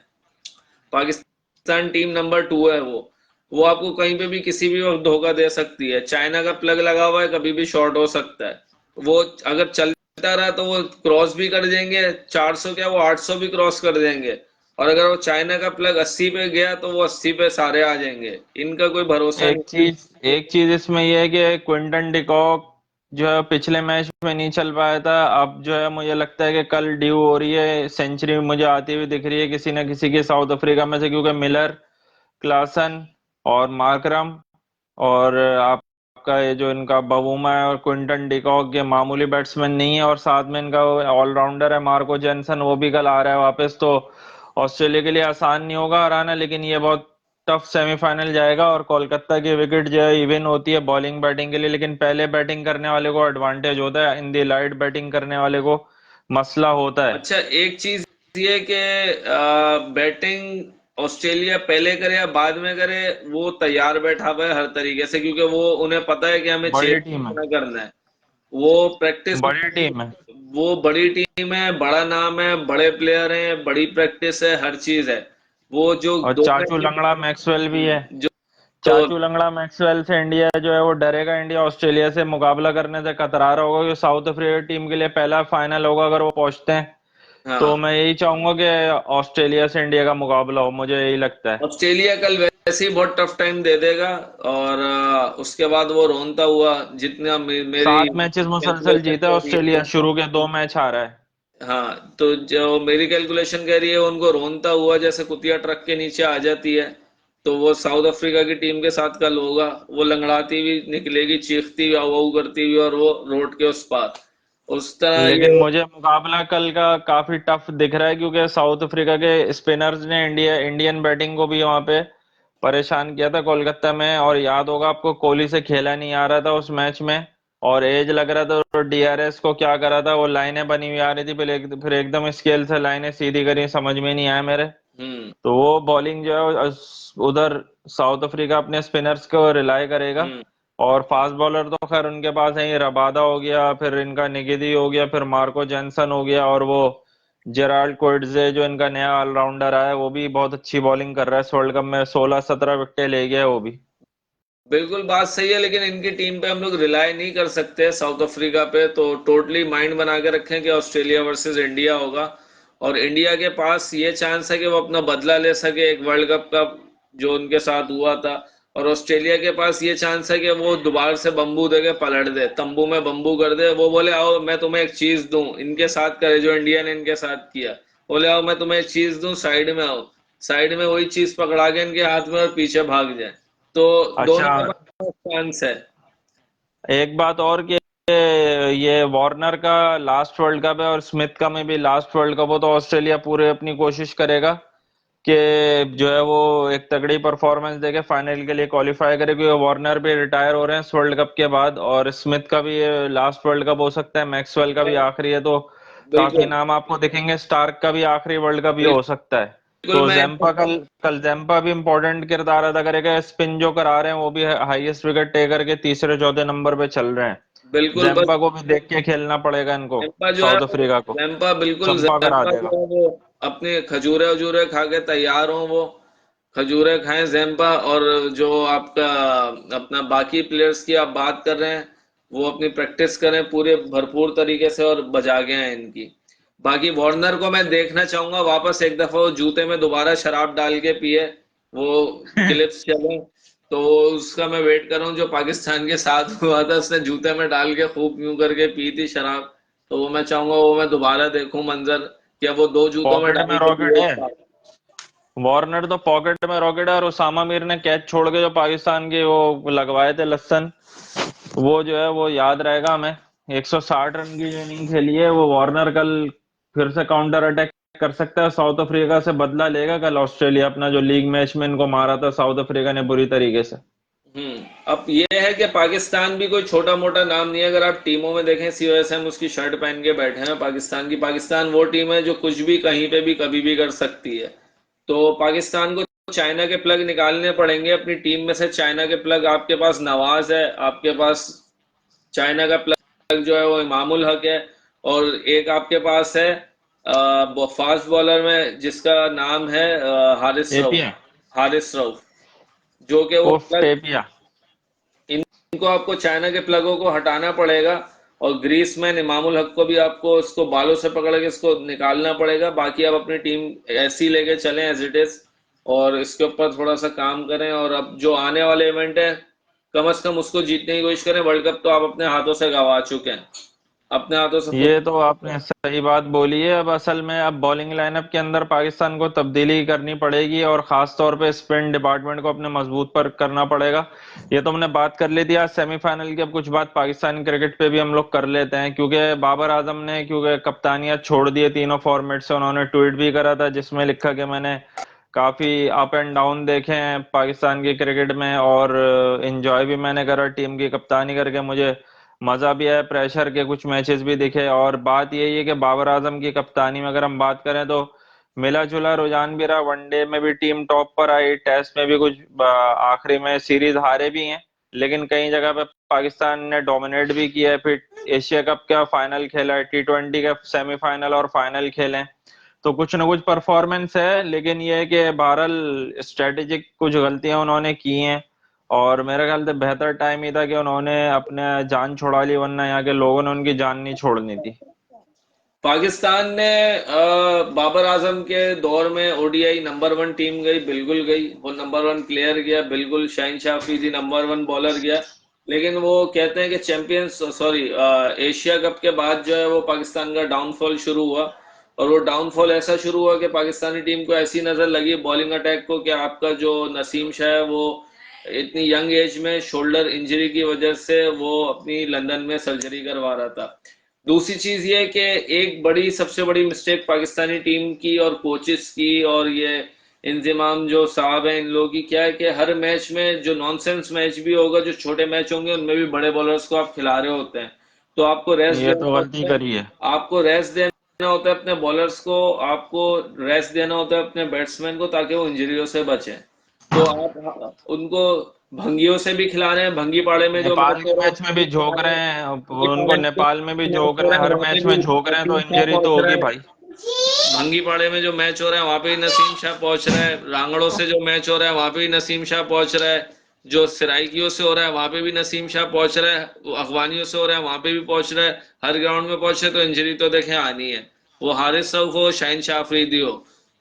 पाकिस्तान टीम नंबर 2 है। वो आपको कहीं पे भी किसी भी वक्त धोखा दे सकती है। चाइना का प्लग लगा हुआ है, कभी भी शॉर्ट हो सकता है। वो अगर चलता रहा तो वो क्रॉस भी कर देंगे, 400 क्या, वो 800 भी क्रॉस कर देंगे। और अगर वो चाइना का प्लग 80 पे गया तो वो 80 पे सारे आ जाएंगे। इनका कोई भरोसा नहीं। एक चीज इसमें यह है कि क्विंटन डिकॉक जो है पिछले मैच में नहीं चल पाया था, अब जो है मुझे लगता है कि कल ड्यू हो रही है, सेंचुरी मुझे आती हुई दिख रही है किसी न किसी के साउथ अफ्रीका में से, क्योंकि मिलर, क्लासन और मार्करम, और आपका ये जो इनका बवुमा है और क्विंटन डिकॉक, ये मामूली बैट्समैन नहीं है, और साथ में इनका ऑलराउंडर है मार्को जेनसन, वो भी कल आ रहा है वापस। तो ऑस्ट्रेलिया के लिए आसान नहीं होगा हराना, लेकिन ये बहुत टफ सेमीफाइनल जाएगा। और कोलकाता की विकेट जो है इवन होती है बॉलिंग बैटिंग के लिए, लेकिन पहले बैटिंग करने वाले को एडवांटेज होता है, इन दी लाइट बैटिंग करने वाले को मसला होता है। अच्छा, एक चीज ये कि बैटिंग ऑस्ट्रेलिया पहले करे या बाद में करे, वो तैयार बैठा हुआ है हर तरीके से, क्योंकि वो उन्हें पता है कि हमें बड़ी चेस टीम है, करना करना है। वो प्रैक्टिस, बड़ी टीम है। वो बड़ी टीम है, बड़ा नाम है, बड़े प्लेयर हैं, बड़ी प्रैक्टिस है, हर चीज है। वो जो और दो चाचू मैच लंगड़ा मैक्सवेल भी है। जो जो चाचू लंगड़ा मैक्सवेल से इंडिया जो है वो डरेगा, इंडिया ऑस्ट्रेलिया से मुकाबला करने से कतरा रहा होगा, कि साउथ अफ्रीका टीम के लिए पहला फाइनल होगा अगर वो पहुंचते हैं। तो हाँ, मैं यही चाहूंगा कि ऑस्ट्रेलिया से इंडिया का मुकाबला हो, मुझे यही लगता है। ऑस्ट्रेलिया कल वैसे ही बहुत टफ टाइम दे देगा, और उसके बाद वो रोनता हुआ, जितना मेरी 7 मैचेस मुसलसल कैलकुलेशन जीता है कह रही है। ऑस्ट्रेलिया, शुरू के 2 मैच हारा है। हाँ, तो जो मेरी कैलकुलेशन कह रही है, उनको रोनता हुआ जैसे कुतिया ट्रक के नीचे आ जाती है, तो वो साउथ अफ्रीका की टीम के साथ कल होगा। वो लंगड़ाती हुई निकलेगी, चीखती हुई, आऊ आऊ करती हुई, और वो रोड के उस पार, उस तरह लेकिन ये। मुझे मुकाबला कल का काफी टफ दिख रहा है, क्योंकि साउथ अफ्रीका के स्पिनर्स ने इंडियन बैटिंग को भी वहां पे परेशान किया था कोलकाता में। और याद होगा आपको, कोहली से खेला नहीं आ रहा था उस मैच में, और एज लग रहा था, तो डीआरएस को क्या करा था, वो लाइनें बनी हुई आ रही थी, फिर एकदम स्केल से लाइनें सीधी करी, समझ में नहीं आया मेरे। हम्म। तो वो बॉलिंग जो है उधर साउथ अफ्रीका अपने स्पिनर्स को रिलाय करेगा। हम्म। और फास्ट बॉलर तो खैर उनके पास है ही, रबादा हो गया, फिर इनका निगिदी हो गया, फिर मार्को जेनसन हो गया, और वो जेराल्ड कोएट्जे जो इनका नया ऑलराउंडर आया है, वो भी बहुत अच्छी बॉलिंग कर रहा है, इस वर्ल्ड कप में 16-17 विकेटें ले गया है वो भी। बिल्कुल बात सही है, लेकिन इनकी टीम पे हम लोग रिलाय नहीं कर सकते साउथ अफ्रीका पे। तो टोटली माइंड बना के रखें कि ऑस्ट्रेलिया वर्सेस इंडिया होगा, और इंडिया के पास ये चांस है कि वो अपना बदला ले सके एक वर्ल्ड कप का जो उनके साथ हुआ था। और ऑस्ट्रेलिया के पास ये चांस है कि वो दोबारा से बम्बू दे के पलट दे, तंबू में बम्बू कर दे। वो बोले आओ मैं तुम्हें एक चीज दूं, इनके साथ करे जो इंडिया ने इनके साथ किया। बोले आओ मैं तुम्हें एक चीज दूं, साइड में आओ, साइड में वही चीज पकड़ा के इनके हाथ में और पीछे भाग जाए। तो अच्छा, दोनों के पास चांस है। एक बात और कि ये वार्नर का लास्ट वर्ल्ड कप है, और स्मिथ का में भी लास्ट वर्ल्ड कप हो, तो ऑस्ट्रेलिया पूरे अपनी कोशिश करेगा कि जो है वो एक तगड़ी परफॉर्मेंस देके फाइनल के लिए क्वालिफाई करे, क्योंकि वार्नर भी रिटायर हो रहे हैं इस वर्ल्ड कप के बाद, और स्मिथ का भी ये लास्ट वर्ल्ड कप हो सकता है, मैक्सवेल का भी आखिरी है। तो काफी बिल्कुल नाम आपको दिखेंगे, स्टार्क का भी आखिरी वर्ल्ड कप ये हो सकता है। बिल्कुल तो मैं जैम्पा कल कल जैम्पा भी इम्पोर्टेंट किरदार अदा करेगा, स्पिन जो करा रहे हैं वो भी हाईएस्ट विकेट टेकर के तीसरे चौथे नंबर पे चल रहे हैं। बिल्कुल बस जैम्पा को भी देख के खेलना पड़ेगा इनको, जैम्पा जो है, साउथ अफ्रीका को जैम्पा बिल्कुल, चंपा करा जैम्पा जो देगा। है वो अपने खजूरे वजूरे खा के तैयार हो। वो खजूरे खाएं जैम्पा, और जो आपका अपना बाकी प्लेयर्स की आप बात कर रहे हैं, वो अपनी प्रैक्टिस करें पूरे भरपूर तरीके से और बजा के आए इनकी। बाकी वार्नर को मैं देखना चाहूंगा वापस एक दफा वो जूते में दोबारा शराब डाल के पिए, वो क्लिप्स चले, तो उसका मैं वेट कर रहा हूँ। जो पाकिस्तान के साथ हुआ था, उसने जूते में डाल के खूब यूं करके पी थी शराब, तो वो मैं चाहूंगा वो मैं दोबारा देखूं मंजर, कि अब वो दो जूतों में पॉकेट डाल में के रॉकेट पिए। है, वार्नर तो पॉकेट में रॉकेट है। और उसामा मीर ने कैच छोड़ के जो पाकिस्तान के वो लगवाए थे लसन, वो जो है वो याद रहेगा हमें। 160 रन की जो इनिंग खेली है वो, वार्नर कल फिर से काउंटर अटैक कर सकता है, साउथ अफ्रीका से बदला लेगा कल ऑस्ट्रेलिया अपना, जो लीग मैच में इनको मारा था साउथ अफ्रीका ने बुरी तरीके से। अब ये है कि पाकिस्तान भी कोई छोटा मोटा नाम नहीं है। अगर आप टीमों में देखें, सीओएसएम उसकी शर्ट पहन के बैठे हैं पाकिस्तान की। पाकिस्तान वो टीम है जो कुछ भी कहीं पे भी कभी भी कर सकती है। तो पाकिस्तान को चाइना के प्लग निकालने पड़ेंगे अपनी टीम में से। चाइना के प्लग आपके पास नवाज है, आपके पास चाइना का प्लग जो है वो इमामुल हक है, और एक आपके पास है फास्ट बॉलर में जिसका नाम है हारिस रऊफ। टेपिया, हारिस रऊफ, जो कि वो उफ प्लग, टेपिया। इनको आपको चाइना के प्लगों को हटाना पड़ेगा। और ग्रीसमैन इमामुल हक को भी आपको उसको बालों से पकड़ के इसको निकालना पड़ेगा। बाकी आप अपनी टीम ऐसी लेके चलें एज इट इज, और इसके ऊपर थोड़ा सा काम करें। और अब जो आने वाले इवेंट है, कम से कम उसको जीतने की कोशिश करें। वर्ल्ड कप तो आप अपने हाथों से गंवा चुके हैं, अपने हाथों से ये तो आपने सही बात बोली है। अब असल में अब बॉलिंग लाइनअप के अंदर पाकिस्तान को तब्दीली करनी पड़ेगी और खास तौर पे स्पिन डिपार्टमेंट को अपने मजबूत पर करना पड़ेगा। ये तो हमने बात कर ली थी आज सेमीफाइनल की। अब कुछ बात पाकिस्तानी क्रिकेट पे भी हम लोग कर लेते हैं, क्योंकि बाबर आजम ने क्योंकि कप्तानियां छोड़ दी है तीनों फॉर्मेट से। उन्होंने ट्वीट भी करा था जिसमें लिखा कि मैंने काफी अप एंड डाउन देखे हैं पाकिस्तान की क्रिकेट में, और एंजॉय भी मैंने करा टीम की कप्तानी करके। मुझे मजा भी आया, प्रेशर के कुछ मैचेस भी दिखे। और बात यही है कि बाबर आजम की कप्तानी में अगर हम बात करें तो मिला जुला रुझान भी रहा। वनडे में भी टीम टॉप पर आई, टेस्ट में भी कुछ आखिरी में सीरीज हारे भी हैं, लेकिन कई जगह पे पाकिस्तान ने डोमिनेट भी किया है। फिर एशिया कप का फाइनल खेला है, T20 का सेमीफाइनल और फाइनल खेले हैं। तो कुछ न कुछ परफॉर्मेंस है, लेकिन ये है कि बहरहाल स्ट्रेटेजिक कुछ गलतियां उन्होंने की हैं। और मेरे ख्याल से बेहतर टाइम ही था कि उन्होंने अपने जान छुड़ा ली, वरना यहाँ के लोगों ने उनकी जान नहीं छोड़नी थी। पाकिस्तान ने बाबर आजम के दौर में ओडीआई नंबर वन टीम गई, बिल्कुल गई। वो नंबर वन प्लेयर गया, बिल्कुल। Shaheen Afridi number one bowler गया। लेकिन वो कहते हैं कि चैंपियंस सॉरी एशिया कप के बाद जो है वो पाकिस्तान का डाउनफॉल शुरू हुआ। और वो डाउनफॉल ऐसा शुरू हुआ कि पाकिस्तानी टीम को ऐसी नजर लगी बॉलिंग अटैक को कि आपका जो नसीम शाह है वो इतनी यंग एज में शोल्डर इंजरी की वजह से वो अपनी लंदन में सर्जरी करवा रहा था। दूसरी चीज ये है कि एक बड़ी सबसे बड़ी मिस्टेक पाकिस्तानी टीम की और कोचेस की और ये इंजमाम जो साहब हैं इन लोगों की क्या है कि हर मैच में जो नॉनसेंस मैच भी होगा, जो छोटे मैच होंगे, उनमें भी बड़े बॉलर्स को आप खिला रहे होते हैं। तो आपको रेस्ट ये तो देना गलती होता है। करी है। आपको रेस्ट देना होता है अपने बॉलर्स को। आपको रेस्ट देना होता है अपने बैट्समैन को ताकि वो इंजरियों से बचें। तो आप उनको भंगियों से भी खिला रहे हैं। भंगी पाड़े में जो नेपाल मैच के हो रहा मैच में भी झोंक है, रहे हैं, भंगी उनको पाड़े में जो नेपाल में भी मैच झोंक हो रहे रहा हैं, है हर वहां पे मैच भी में झोंक रहे हैं, तो नसीम शाह इंजरी तो पहुंच रहा होगी है। भाई। भंगी पाड़े में जो मैच हो रहा है वहां पे भी नसीम शाह पहुंच रहा है। रांगड़ों से जो मैच हो रहा है वहां पे भी नसीम शाह पहुंच रहा है। जो सराइकियों से हो रहा है वहां पे भी नसीम शाह पहुंच रहा है। वो अफगानियों से हो रहा है वहां पे भी पहुंच रहा है। हर ग्राउंड में पहुंचे तो इंजरी तो देखें आनी है। वो हारिस रऊफ हो, शाहिन शाह अफरीदी हो।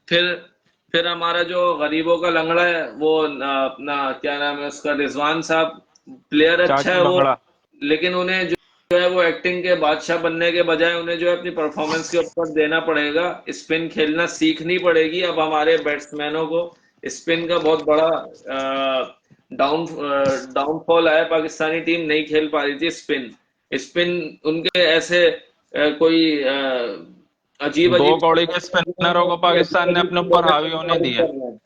फिर फिर हमारा जो गरीबों का लंगड़ा है वो अपना क्या नाम है उसका, रिजवान साहब। प्लेयर अच्छा चाचू है वो। लंगड़ा। लेकिन उन्हें जो है वो एक्टिंग के बादशाह बनने के बजाय उन्हें जो है अपनी परफॉर्मेंस के ऊपर देना पड़ेगा। स्पिन खेलना सीखनी पड़ेगी अब हमारे बैट्समैनों को। स्पिन का बहुत बड़ा डाउनफॉल आया। पाकिस्तानी टीम नहीं खेल पा रही थी स्पिन। स्पिन उनके ऐसे कोई अजीब दो अजीब कौड़ी के स्पिनरों को पाकिस्तान ने अपने ऊपर हावी होने दिया। कर रहे हैं।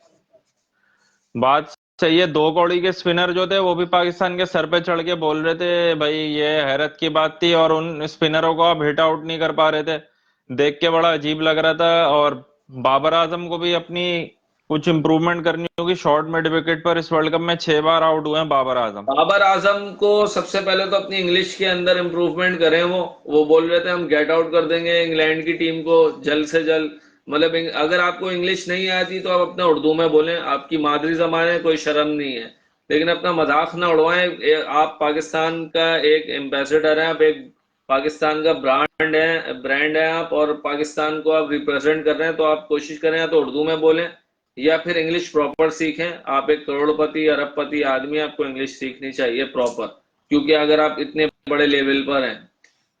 बात सही है। दो कौड़ी के स्पिनर जो थे वो भी पाकिस्तान के सर पे चढ़ के बोल रहे थे भाई, ये हैरत की बात थी। और उन स्पिनरों को आप हिट आउट नहीं कर पा रहे थे, देख के बड़ा अजीब लग रहा था। और बाबर आजम को भी अपनी कुछ इंप्रूवमेंट करनी होगी। शॉर्ट मिड विकेट पर इस वर्ल्ड कप में 6 बार आउट हुए हैं बाबर आजम। बाबर आजम को सबसे पहले तो अपनी इंग्लिश के अंदर इम्प्रूवमेंट करें। वो बोल रहे थे हम गेट आउट कर देंगे इंग्लैंड की टीम को जल्द से जल्द। मतलब अगर आपको इंग्लिश नहीं आती तो आप अपना उर्दू में बोलें, आपकी मादरी जबान है, कोई शर्म नहीं है। लेकिन अपना मजाक ना उड़वाएं। आप पाकिस्तान का एक एम्बेसडर हैं, आप एक पाकिस्तान का ब्रांड है आप, और पाकिस्तान को आप रिप्रेजेंट कर रहे हैं। तो आप कोशिश करें या तो उर्दू में बोलें या फिर इंग्लिश प्रॉपर सीखें। आप एक करोड़पति अरबपति आदमी, आपको इंग्लिश सीखनी चाहिए प्रॉपर, क्योंकि अगर आप इतने बड़े लेवल पर हैं।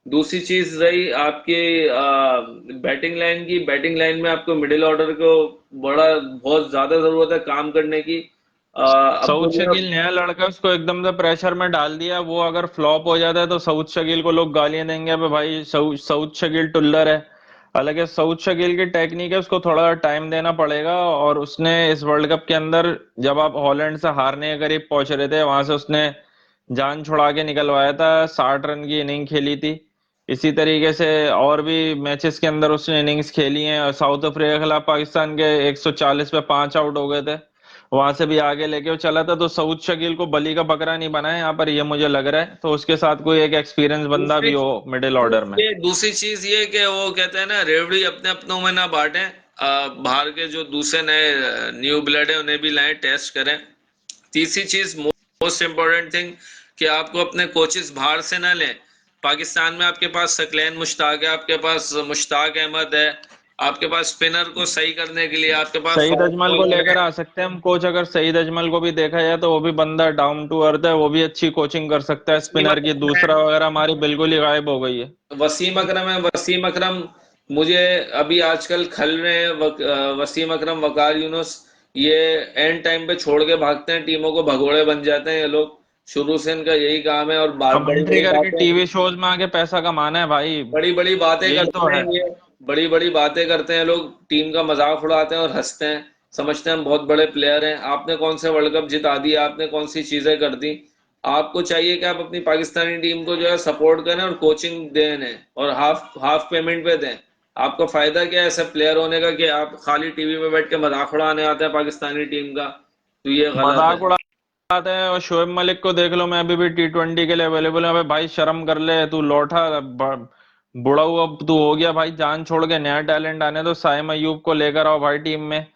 दूसरी चीज रही आपकी बैटिंग लाइन की। बैटिंग लाइन में आपको मिडिल ऑर्डर को बहुत ज्यादा जरूरत है काम करने की। सऊद अब्दुल्ला शकील नया लड़का, उसको एकदम से प्रेशर में डाल दिया। वो अगर फ्लॉप हो जाता है तो सऊद शकील को लोग गालियां देंगे, अबे भाई सऊद शकील टुल्लर है। हालांकि सऊद शकील की टेक्निक है, उसको थोड़ा टाइम देना पड़ेगा। और उसने इस वर्ल्ड कप के अंदर, जब आप हॉलैंड से हारने के करीब पहुंच रहे थे, वहां से उसने जान छुड़ा के निकलवाया था। 60 रन की इनिंग खेली थी। इसी तरीके से और भी मैचेस के अंदर उसने इनिंग्स खेली हैं। साउथ अफ्रीका के खिलाफ पाकिस्तान के 140 पे 5 आउट हो गए थे, वहां से भी आगे लेके वो चला था। तो सऊद शकील को बली का बकरा नहीं बनाए यहाँ पर, ये मुझे लग रहा है। तो उसके साथ कोई एक एक्सपीरियंस बंदा दूसरी भी हो मिडिल ऑर्डर में। दूसरी चीज ये कि वो कहते हैं ना, रेवड़ी अपने अपनों में ना बांटें। बाहर के जो दूसरे नए न्यू ब्लड है उन्हें भी लाएं, टेस्ट करें। तीसरी चीज मोस्ट इम्पोर्टेंट थिंग कि आपको अपने कोचेस बाहर से ना लें। पाकिस्तान में आपके पास सकलैन मुश्ताक है, आपके पास मुश्ताक अहमद है, आपके पास स्पिनर को सही करने के लिए, आपके पास सईद फास्ट अजमल को बॉलर लेकर है। आ सकते हैं हम कोच। अगर सईद अजमल को भी देखा जाए तो वो भी बंदा डाउन टू अर्थ है, वो भी अच्छी कोचिंग कर सकता है वसीम स्पिनर की। अकरम है, दूसरा वगैरह हमारी बिल्कुल ही गायब हो गई है। वसीम अकरम है, वसीम अकरम मुझे अभी आजकल खल रहे हैं। वसीम अकरम, वकार यूनुस, ये एंड टाइम पे छोड़ के भागते हैं, टीमों को भगोड़े बन जाते हैं ये लोग। शुरू से इनका यही काम है, और बड़ी कमेंट्री बड़ी करके बातें, टीवी शोज में आके पैसा कमाना है भाई। बड़ी बड़ी बातें यही तो करते हैं है। ये, बड़ी बड़ी बातें करते हैं लोग, टीम का मजाक उड़ाते हैं और हंसते हैं, समझते हैं हम बहुत बड़े प्लेयर हैं। आपने कौन से वर्ल्ड कप जिता दिया, आपने कौन सी चीजें कर दी? आपको चाहिए कि आप अपनी पाकिस्तानी टीम को जो है सपोर्ट करें और कोचिंग दें इन्हें, और हाफ हाफ पेमेंट पे दें। आपका फायदा क्या है ऐसे प्लेयर होने का कि आप खाली टीवी पे बैठ के मजाक उड़ाने आते हैं पाकिस्तानी टीम का? तो ये गलत है। मजाक उड़ाते हैं। और शोएब मलिक को देख लो, मैं अभी भी T20 के लिए अवेलेबल है। अबे भाई शर्म कर ले, तू लौटा बुढ़ा हुआ तू हो गया भाई, जान छोड़ के नया टैलेंट आने दो। साइम अयूब को लेकर आओ भाई टीम में,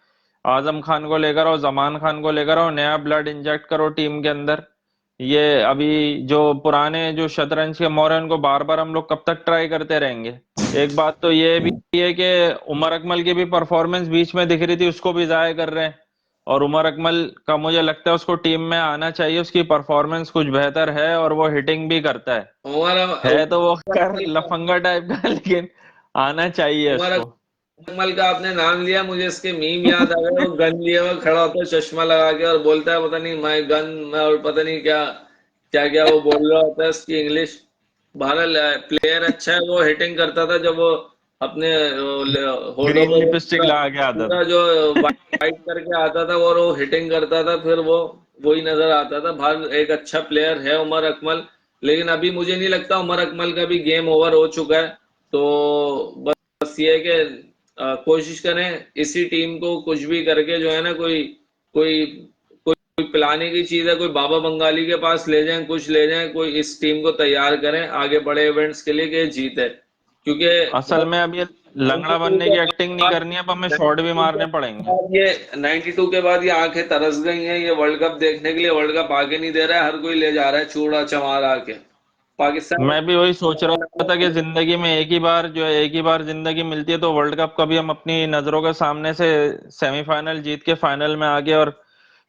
आजम खान को लेकर आओ, जमान खान को लेकर आओ, नया ब्लड इंजेक्ट करो टीम के अंदर। ये अभी जो पुराने जो शतरंज के मोर हैं उनको बार बार हम लोग कब तक ट्राई करते रहेंगे? एक बात तो ये भी है कि उमर अकमल की भी परफॉर्मेंस बीच में दिख रही थी, उसको भी जाया कर रहे हैं। और उमर अकमल का मुझे लगता है उसको टीम में आना चाहिए, उसकी परफॉर्मेंस कुछ बेहतर है और वो हिटिंग भी करता है। उमर है तो वो उमर कर अकमल का लफंगा टाइप का लेकिन आना चाहिए उमर उसको। अकमल का आपने नाम लिया, मुझे इसके मीम याद आ गए। वो गन लिए हुए खड़ा होता है चश्मा लगा के, और बोलता है पता नहीं माय गन, और पता नहीं क्या क्या क्या वो बोल रहा होता है उसकी इंग्लिश। बहरहाल प्लेयर अच्छा है। वो हिटिंग करता था जब वो अपने होठों ग्रीन पे वो लिपस्टिक पूरा लगा के आता पूरा जो वाइट करके आता था, और वो हिटिंग करता था, फिर वो वही नजर आता था। बाहर एक अच्छा प्लेयर है उमर अकमल, लेकिन अभी मुझे नहीं लगता उमर अकमल का भी गेम ओवर हो चुका है। तो बस ये है कि कोशिश करें इसी टीम को कुछ भी करके जो है ना, कोई कोई कोई पिलाने की चीज है, कोई बाबा बंगाली के पास ले जाएं, कुछ ले जाएं, कोई इस टीम को तैयार करें आगे बड़े इवेंट्स के लिए कि जीते। क्योंकि असल में अब ये लंगड़ा 92 बनने के की एक्टिंग नहीं बाद करनी है, अब हमें शॉट भी 92 के मारने पड़ेंगे। बाद ये 92 के बाद ये आंखें तरस गई हैं, ये वर्ल्ड कप देखने के लिए। वर्ल्ड कप आगे नहीं दे रहा है, हर कोई ले जा रहा है चूड़ा चमार आके। पाकिस्तान मैं भी वही सोच रहा था कि जिंदगी में एक ही बार जो है, एक ही बार जिंदगी मिलती है, तो वर्ल्ड कप कभी हम अपनी नजरों के सामने से सेमीफाइनल जीत के फाइनल में आगे और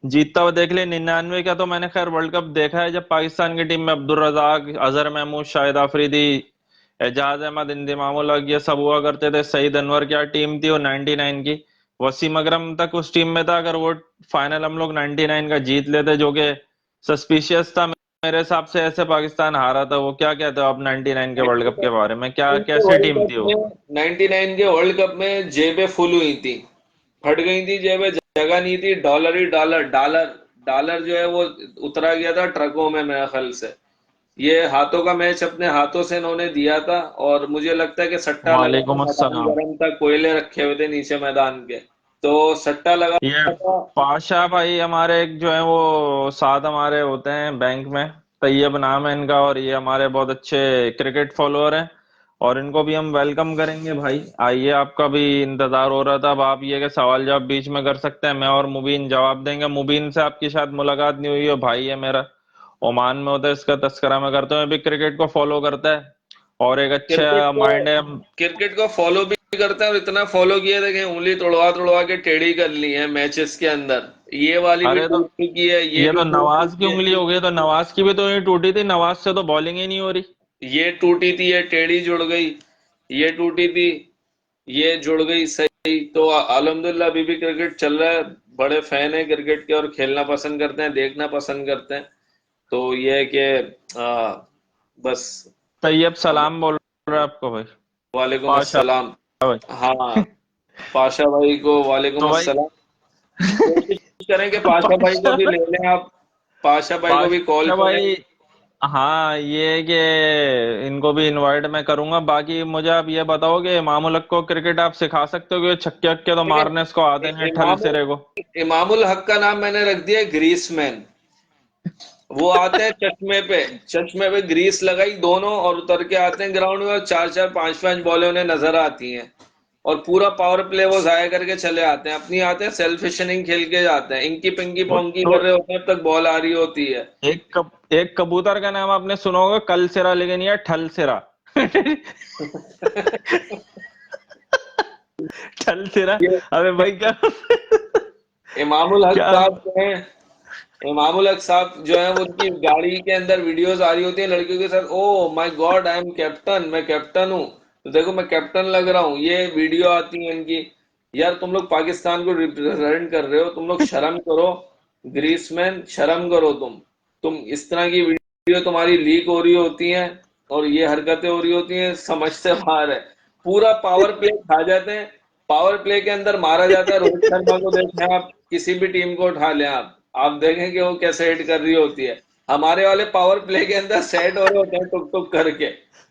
जीतता हुआ देख ले। 99 का तो मैंने खैर वर्ल्ड कप देखा है, जब पाकिस्तान की टीम में अब्दुल रजाक, अजहर महमूद, शाहिद आफरीदी, एजाज अहमद, इंदिमामुल हक ये सब हुआ करते थे। सईद अनवर क्या टीम थी वो 99 की। वसीम अकरम तक उस टीम में था। अगर वो फाइनल हम लोग 99 का जीत लेते, जो कि सस्पिशियस था मेरे हिसाब से, ऐसे पाकिस्तान हारा था, वो क्या कहते हो आप 99 के वर्ल्ड कप के बारे में? क्या कैसी वर्ल्ड टीम कप थी वो? में 99 के वर्ल्ड कप में जेबें फुल हुई थी, फट गई थी जेबें, जगह नहीं थी। डॉलर ही डॉलर, डॉलर डॉलर जो है वो उतरा गया था ट्रकों में मेरे ख्याल से। ये हाथों का मैच अपने हाथों से इन्होंने दिया था, और मुझे लगता है कि सट्टा लगा था, वालेकुम मैदान अस्सलाम। गर्म था, कोयले रखे हुए थे नीचे मैदान के, तो सट्टा लगा ये था। पाशा भाई हमारे एक जो है वो साथ हमारे होते हैं बैंक में, तैयब नाम है इनका, और ये हमारे बहुत अच्छे क्रिकेट फॉलोअर हैं। और इनको भी हम वेलकम करेंगे भाई, आइए। आपका भी इंतजार हो रहा था, अब आप ये के सवाल जवाब बीच में कर सकते हैं, मैं और मुबीन जवाब देंगे। मुबीन से आपकी शायद मुलाकात नहीं हुई हो, भाई है मेरा, ओमान में होता है, इसका तस्करा मैं करता हूँ। ये भी क्रिकेट को फॉलो करता है और एक क्रिकेट अच्छा को माइंड है। क्रिकेट को फॉलो भी करता है, और इतना फॉलो किया था कि उंगली तोड़वा तोड़वा के टेढ़ी कर ली है मैचेस के अंदर। ये वाली भी अरे तो टूट चुकी है, ये ये भी तो टूट नवाज की चुकी है, उंगली हो गई, तो नवाज की भी तो नहीं टूटी थी? नवाज से तो बॉलिंग ही नहीं हो रही। ये टूटी थी, ये टेढ़ी जुड़ गई, ये टूटी थी, ये जुड़ गई सही। तो अल्हम्दुलिल्लाह अभी भी क्रिकेट चल रहा है। बड़े फैन है क्रिकेट के, और खेलना पसंद करते हैं, देखना पसंद करते हैं। तो ये है कि बस। तैयब सलाम बोल रहा है आपको भाई। वालेकुम पाशा अस्सलाम। भाई। हाँ, पाशा भाई को वालेकुम तो भाई अस्सलाम। कोशिश करें कि पाशा भाई को पाशा भी ले लें आप, पाशा भाई को भी कॉल पाशा करें। भाई, हाँ ये है कि इनको भी इनवाइट मैं करूंगा। बाकी मुझे आप ये बताओ कि इमामुल हक को क्रिकेट आप सिखा सकते हो कि छक्के अक्के तो मारने इसको आते लेकिन हैं ठल सिरे को? इमामुल हक का नाम मैंने रख दिया ग्रीसमैन। वो आते हैं चश्मे पे ग्रीस लगाई दोनों, और उतर के आते हैं ग्राउंड में, और चार चार पांच पांच बॉलें उन्हें नजर आती हैं, और पूरा पावर प्ले वो जाया करके चले आते हैं। अपनी आते हैं सेल्फिश इनिंग खेल के जाते हैं, इंकी पिंकी पोंकी तो कर रहे होते हैं, तब तक बॉल आ रही होती है। एक कबूतर का नाम आपने सुना होगा कल सिरा, लेकिन ये ठल सिरा। चल तेरा। ये अबे भाई क्या इमामुल हक क्या साहब जो है, इमामुल हक साहब जो है, उनकी गाड़ी के अंदर वीडियोस आ रही होती है लड़कियों के साथ, oh my God I am captain, मैं कैप्टन हूँ, तो देखो मैं कैप्टन लग रहा हूँ, ये वीडियो आती है इनकी। यार तुम लोग पाकिस्तान को रिप्रेजेंट कर रहे हो, तुम लोग शर्म करो, ग्रीसमैन शर्म करो। तुम इस तरह की वीडियो तुम्हारी लीक हो रही होती हैं और ये हरकतें हो रही होती हैं, समझ से बाहर है। पूरा पावर प्ले खा जाते हैं, पावर प्ले के अंदर मारा जाता है। रोहित शर्मा को देखें आप, किसी भी टीम को उठा लें आप देखें कि वो कैसे हिट कर रही होती है। हमारे वाले पावर प्ले के अंदर सेट हो रहे होते हैं टुक टुक करके,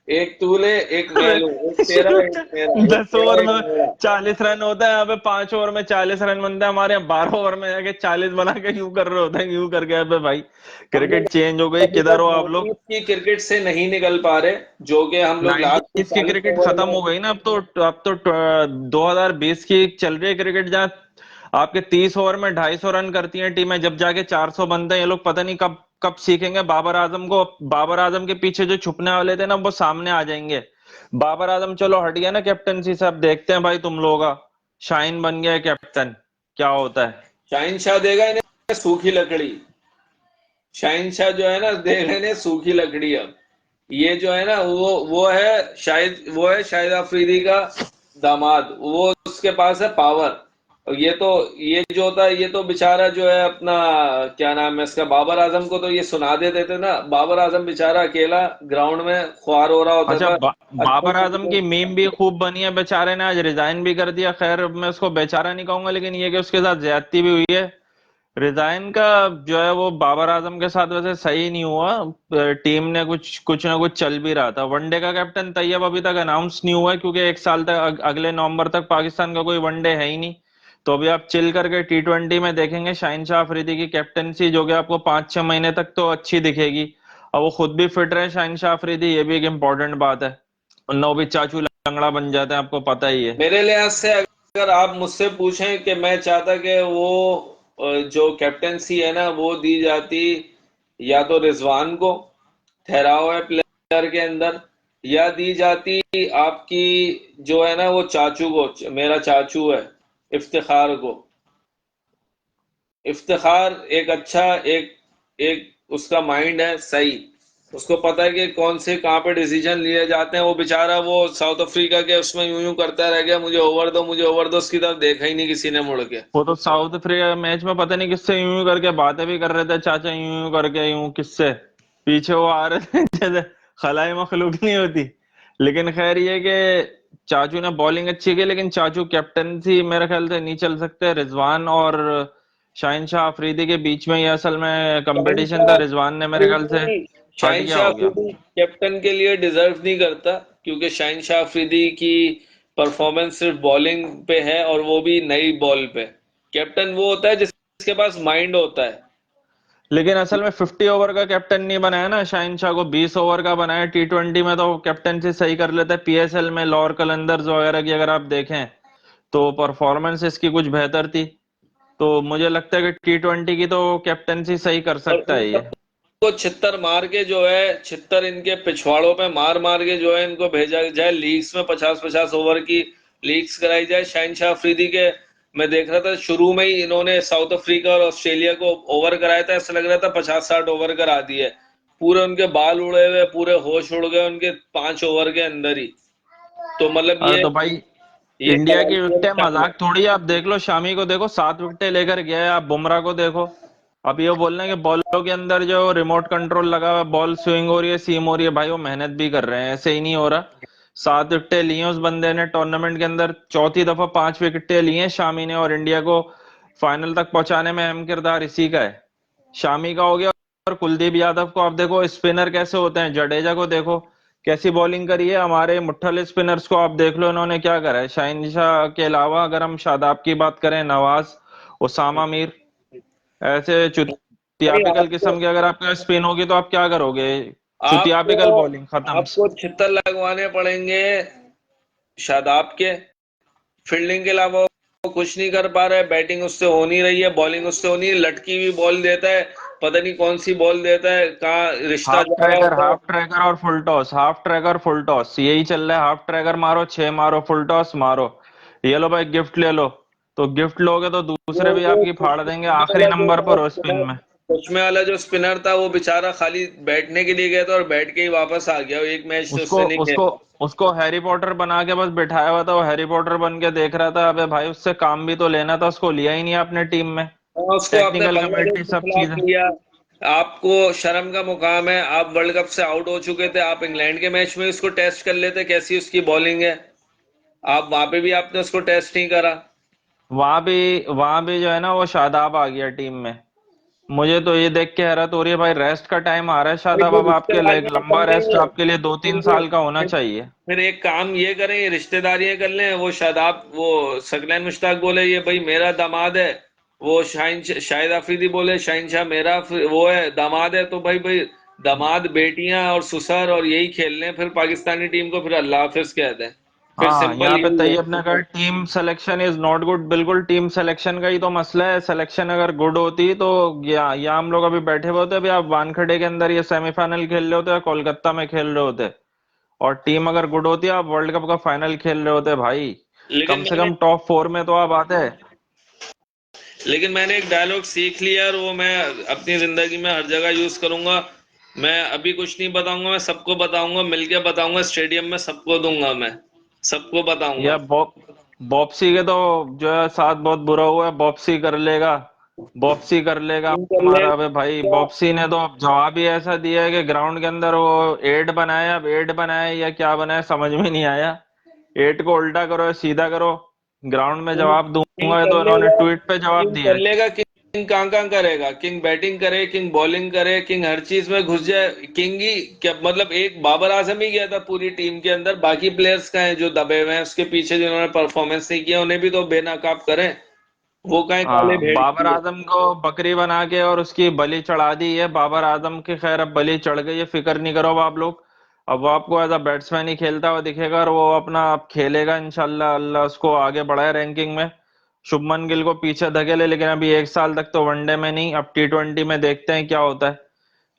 एक तू ले एक मैं लूं, एक तेरा एक मेरा, एक 10 ओवर तेरा एक में मेरा। 40 रन होता है, यहाँ पे 5 ओवर में 40 रन बनते हैं, हमारे यहाँ 12 ओवर में जाके 40 बना के यूं कर रहे होते हैं, यूं करके। अबे भाई हम लोग क्रिकेट चेंज हो गई, अभी किधर तक हो आप लोग? 90s की क्रिकेट से नहीं निकल पा रहे, जो कि हम लोग लास्ट 90s की 40 क्रिकेट ओवर खत्म में। हो गई ना। अब तो 2020 की चल रही है क्रिकेट, जहाँ आपके 30 ओवर में 250 रन करती हैं टीमें, जब जाके 400 बनते हैं। ये लोग पता नहीं कब कब सीखेंगे बाबर आजम को। बाबर आजम के पीछे जो छुपने वाले थे ना, वो सामने आ जाएंगे। बाबर आजम चलो हट गया ना कैप्टनसी से, अब देखते हैं भाई तुम लोगों का। शाइन बन गया है कैप्टन, क्या होता है। शाहिन शाह देगा इन्हें सूखी लकड़ी, शाहिन शाह जो है ना देगा इन्हें सूखी लकड़ी। अब ये जो है ना, वो है शाहिद अफरीदी का दामाद, वो उसके पास है पावर। और ये जो होता है, ये तो बेचारा जो है अपना, क्या नाम है इसका, बाबर आजम को तो ये सुना देते थे ना। बाबर आजम बेचारा अकेला ग्राउंड में खुआर हो रहा होता अच्छा, था। अच्छे बाबर आजम से की मीम भी खूब बनी है, बेचारे ने आज रिजाइन भी कर दिया। खैर मैं उसको बेचारा नहीं कहूंगा, लेकिन ये कि उसके साथ ज्यादती भी हुई है। रिजाइन का जो है वो बाबर आजम के साथ वैसे सही नहीं हुआ। टीम ने कुछ कुछ ना कुछ चल भी रहा था। वनडे का कैप्टन तैयब अभी तक अनाउंस नहीं हुआ है, क्योंकि 1 साल तक अगले नवंबर तक पाकिस्तान का कोई वनडे है ही नहीं। तो अभी आप चिल करके T20 में देखेंगे शाहिन शाह अफरीदी की कैप्टनसी, जो कि आपको 5-6 महीने तक तो अच्छी दिखेगी। अब वो खुद भी फिट रहे शाहिन शाह अफरीदी, ये भी एक इम्पोर्टेंट बात है। वरना वो भी चाचू लंगड़ा बन जाते हैं, आपको पता ही है। मेरे लिहाज से अगर आप मुझसे पूछें कि मैं चाहता कि वो जो कैप्टेंसी है ना वो दी जाती या तो रिजवान को, ठहरा हुआ है प्लेयर के अंदर, या दी जाती आपकी जो है ना वो चाचू को, मेरा चाचू है इफ्तिखार को। इफ्तिखार एक अच्छा, एक एक उसका माइंड है सही, उसको पता है कि कौन से कहाँ पे डिसीजन लिए जाते हैं। वो बेचारा वो साउथ अफ्रीका के उसमें यूं यूं करता रह गया, मुझे ओवर दो मुझे ओवर दो, उसकी तरफ देखा ही नहीं किसी ने मुड़ के। वो तो साउथ अफ्रीका मैच में पता नहीं किससे यूं यूं करके बातें भी कर रहे थे, चाचा यूं यूं करके, यूं किससे पीछे वो आ रहे थे जैसे खलाई मखलूक नहीं होती। लेकिन खैर ये कि चाचू ने बॉलिंग अच्छी की, लेकिन चाचू कैप्टनसी मेरे ख्याल से नहीं चल सकते। रिजवान और शाहिन शाह अफरीदी के बीच में ये असल में कंपटीशन था, शाहिनशाह रिजवान ने मेरे ख्याल से अफरीदी हट गया शाहिनशाह हो गया। अफरीदी कैप्टन के लिए डिजर्व नहीं करता, क्योंकि शाहिनशाह अफरीदी की परफॉर्मेंस सिर्फ बॉलिंग पे है, और वो भी नई बॉल पे। कैप्टन वो होता है जिसके पास माइंड होता है। लेकिन असल में 50 ओवर का कैप्टन नहीं बनाया ना शाहिन शाह को, 20 ओवर का बनाया। T20 में तो कैप्टनसी सही कर लेता है। PSL में लॉर कलंदर्स वगैरह की अगर आप देखें तो परफॉर्मेंस इसकी कुछ बेहतर थी। तो मुझे लगता है कि T20 की तो कैप्टनसी सही कर और सकता इन है ये। सबको छित्तर मार के जो है, छित्तर इनके पिछवाड़ों पे मार मार के जो है इनको भेजा जाए लीग्स में, 50-50 ओवर की लीग्स कराई जाए। शाहिनशाह अफरीदी के मैं देख रहा था शुरू में ही इन्होंने साउथ अफ्रीका और ऑस्ट्रेलिया को ओवर कराया था, ऐसा लग रहा था 50-60 ओवर करा दिए। पूरे उनके बाल उड़े हुए, पूरे होश उड़ गए उनके 5 ओवर के अंदर ही। तो मतलब अरे तो भाई ये इंडिया की कमाल विकेटें काम है। मजाक थोड़ी है। आप देख लो शामी को, देखो 7 विकेटें लेकर गया है। आप बुमराह को देखो। अब ये बोल रहे हैं कि बॉलों के अंदर जो रिमोट कंट्रोल लगा हुआ है, बॉल स्विंग हो रही है, सीम हो रही है। भाई वो मेहनत भी कर रहे हैं, ऐसे ही नहीं हो रहा। 7 विकेटें ली हैं उस बंदे ने टूर्नामेंट के अंदर, चौथी दफा 5 विकेटें ली हैं शामी ने, और इंडिया को फाइनल तक पहुंचाने में अहम किरदार इसी का है। शामी का हो गया। और कुलदीप यादव को आप देखो, स्पिनर कैसे होते हैं। जडेजा को देखो कैसी बॉलिंग करी है। हमारे मुट्ठल स्पिनर्स को आप देख लो इन्होंने क्या करा है। शाहिन शाह के अलावा अगर हम शादाब की बात करें, नवाज, उसामा मीर, ऐसे नहीं, चुतियापिकल आपको किस्म की अगर आपके स्पिन होगी तो आप क्या करोगे? आपको चुतियापिकल बॉलिंग खत्म। आपको छित्तर लगवाने पड़ेंगे शादाब के। फील्डिंग के अलावा वो कुछ नहीं कर पा रहा है, बैटिंग उससे हो नहीं रही है, बॉलिंग उससे हो नहीं है, लटकी हुई बॉल देता है, पता नहीं कौन सी बॉल देता है, कहाँ रिश्ता जा रहा होता है। हाफ ट्रैकर और full toss, half tracker full toss, यही चल रहा है। हाफ ट्रैकर मारो 6 मारो, फुल टॉस मारो। ये लो भाई गिफ्ट ले लो। तो गिफ्ट लोगे तो दूसरे भी वो आपकी फाड़ देंगे आखिरी वाला जो नंबर था पर हो स्पिन स्पिनर, में। चश्मे वाला जो स्पिनर था वो बेचारा खाली बैठने के लिए गया था और बैठ के ही वापस आ गया, एक मैच तो उसको उसने नहीं उसको खेला। उसको हैरी पॉटर बना के बस बिठाया हुआ था, वो हैरी पॉटर बन के देख रहा था। अबे भाई उससे काम भी तो लेना था, उसको लिया ही नहीं आपने टीम में। और उसको आपने टेक्निकल बांग्लादेश कमेटी के सब खिलाफ चीजें। लिया। आपको शर्म का मुकाम है, आप वर्ल्ड कप से आउट हो चुके थे, आप इंग्लैंड के मैच में उसको टेस्ट कर लेते कैसी उसकी बॉलिंग है। आप वहां पे भी आपने उसको टेस्ट नहीं करा। वहां भी जो है ना वो शादाब आ गया टीम में। मुझे तो ये देख के हैरत हो रही है भाई, रेस्ट का टाइम आ रहा है भाई शादाब, जो अब आपके लिए एक रिश्तेदारियां कर लंबा लें रेस्ट ये, आपके लिए दो तीन फिर साल का होना फिर चाहिए। फिर एक काम ये करें, ये रिश्तेदारियां कर लें, वो शादाब वो सकलैन मुश्ताक बोले ये भाई मेरा दामाद है, वो शाहिद अफरीदी बोले शहनशाह मेरा वो है दामाद है, तो भाई भाई दामाद बेटियां और ससुर और यही खेल लें, फिर पाकिस्तानी टीम को फिर अल्लाह हाफिज कह दें। फिर हाँ, सिंपल यहाँ पे यही है। तैयब ने कहा team selection is not good. बिल्कुल टीम सिलेक्शन का ही तो मसला है। सिलेक्शन अगर गुड होती तो या हम लोग अभी बैठे हुए होते, अभी आप वानखेड़े के अंदर ये सेमीफाइनल खेल रहे होते या कोलकाता में खेल रहे होते। और टीम अगर गुड होती आप वर्ल्ड कप का फाइनल खेल रहे होते भाई। लेकिन कम से मैंने कम टॉप 4 में तो आप आते। लेकिन मैंने एक डायलॉग सीख लिया और वो मैं अपनी जिंदगी में हर जगह यूज करूंगा। मैं अभी कुछ नहीं बताऊंगा, मैं सबको बताऊंगा, मिलके बताऊंगा, स्टेडियम में सबको दूंगा, मैं सबको बताऊंगा। या बॉप्सी के तो जो है साथ बहुत बुरा हुआ है। बॉप्सी कर लेगा, बॉप्सी कर लेगा टीम कर हमारा। अबे भाई लेगा। बॉप्सी ने तो अब जवाब ही ऐसा दिया है कि ग्राउंड के अंदर वो एट बनाया, अब एट बनाया या क्या बनाया समझ में नहीं आया। एट को उल्टा करो या सीधा करो, ग्राउंड में किंग जवाब किंग दूंगा, ये कर तो इन्होंने लेगा। ट्वीट पे जवाब किंग दिया कर है। लेगा। किंग कहाँ कहाँ करेगा, किंग बैटिंग करे, किंग बॉलिंग करे, किंग हर चीज में घुस जाए। किंग ही क्या मतलब, एक बाबर आजम ही गया था पूरी टीम के अंदर, बाकी प्लेयर्स का है जो दबे हुए हैं उसके पीछे जिन्होंने परफॉर्मेंस नहीं किया उन्हें भी तो बेनकाब करें। वो कहें काले हाँ, भेड़ बाबर की है। आजम को बकरी बना के और उसकी बलि चढ़ा दी है। बाबर आजम की खैर अब बलि चढ़ गई है, फिक्र नहीं करो अब आप लोग। अब वो आपको एज अ बैट्समैन ही खेलता हुआ दिखेगा और वो अपना अब खेलेगा इंशाल्लाह। अल्लाह उसको आगे बढ़ाए रैंकिंग में। शुभमन गिल को पीछे धकेले, लेकिन अभी एक साल तक तो वनडे में नहीं, अब T20 में देखते हैं क्या होता है।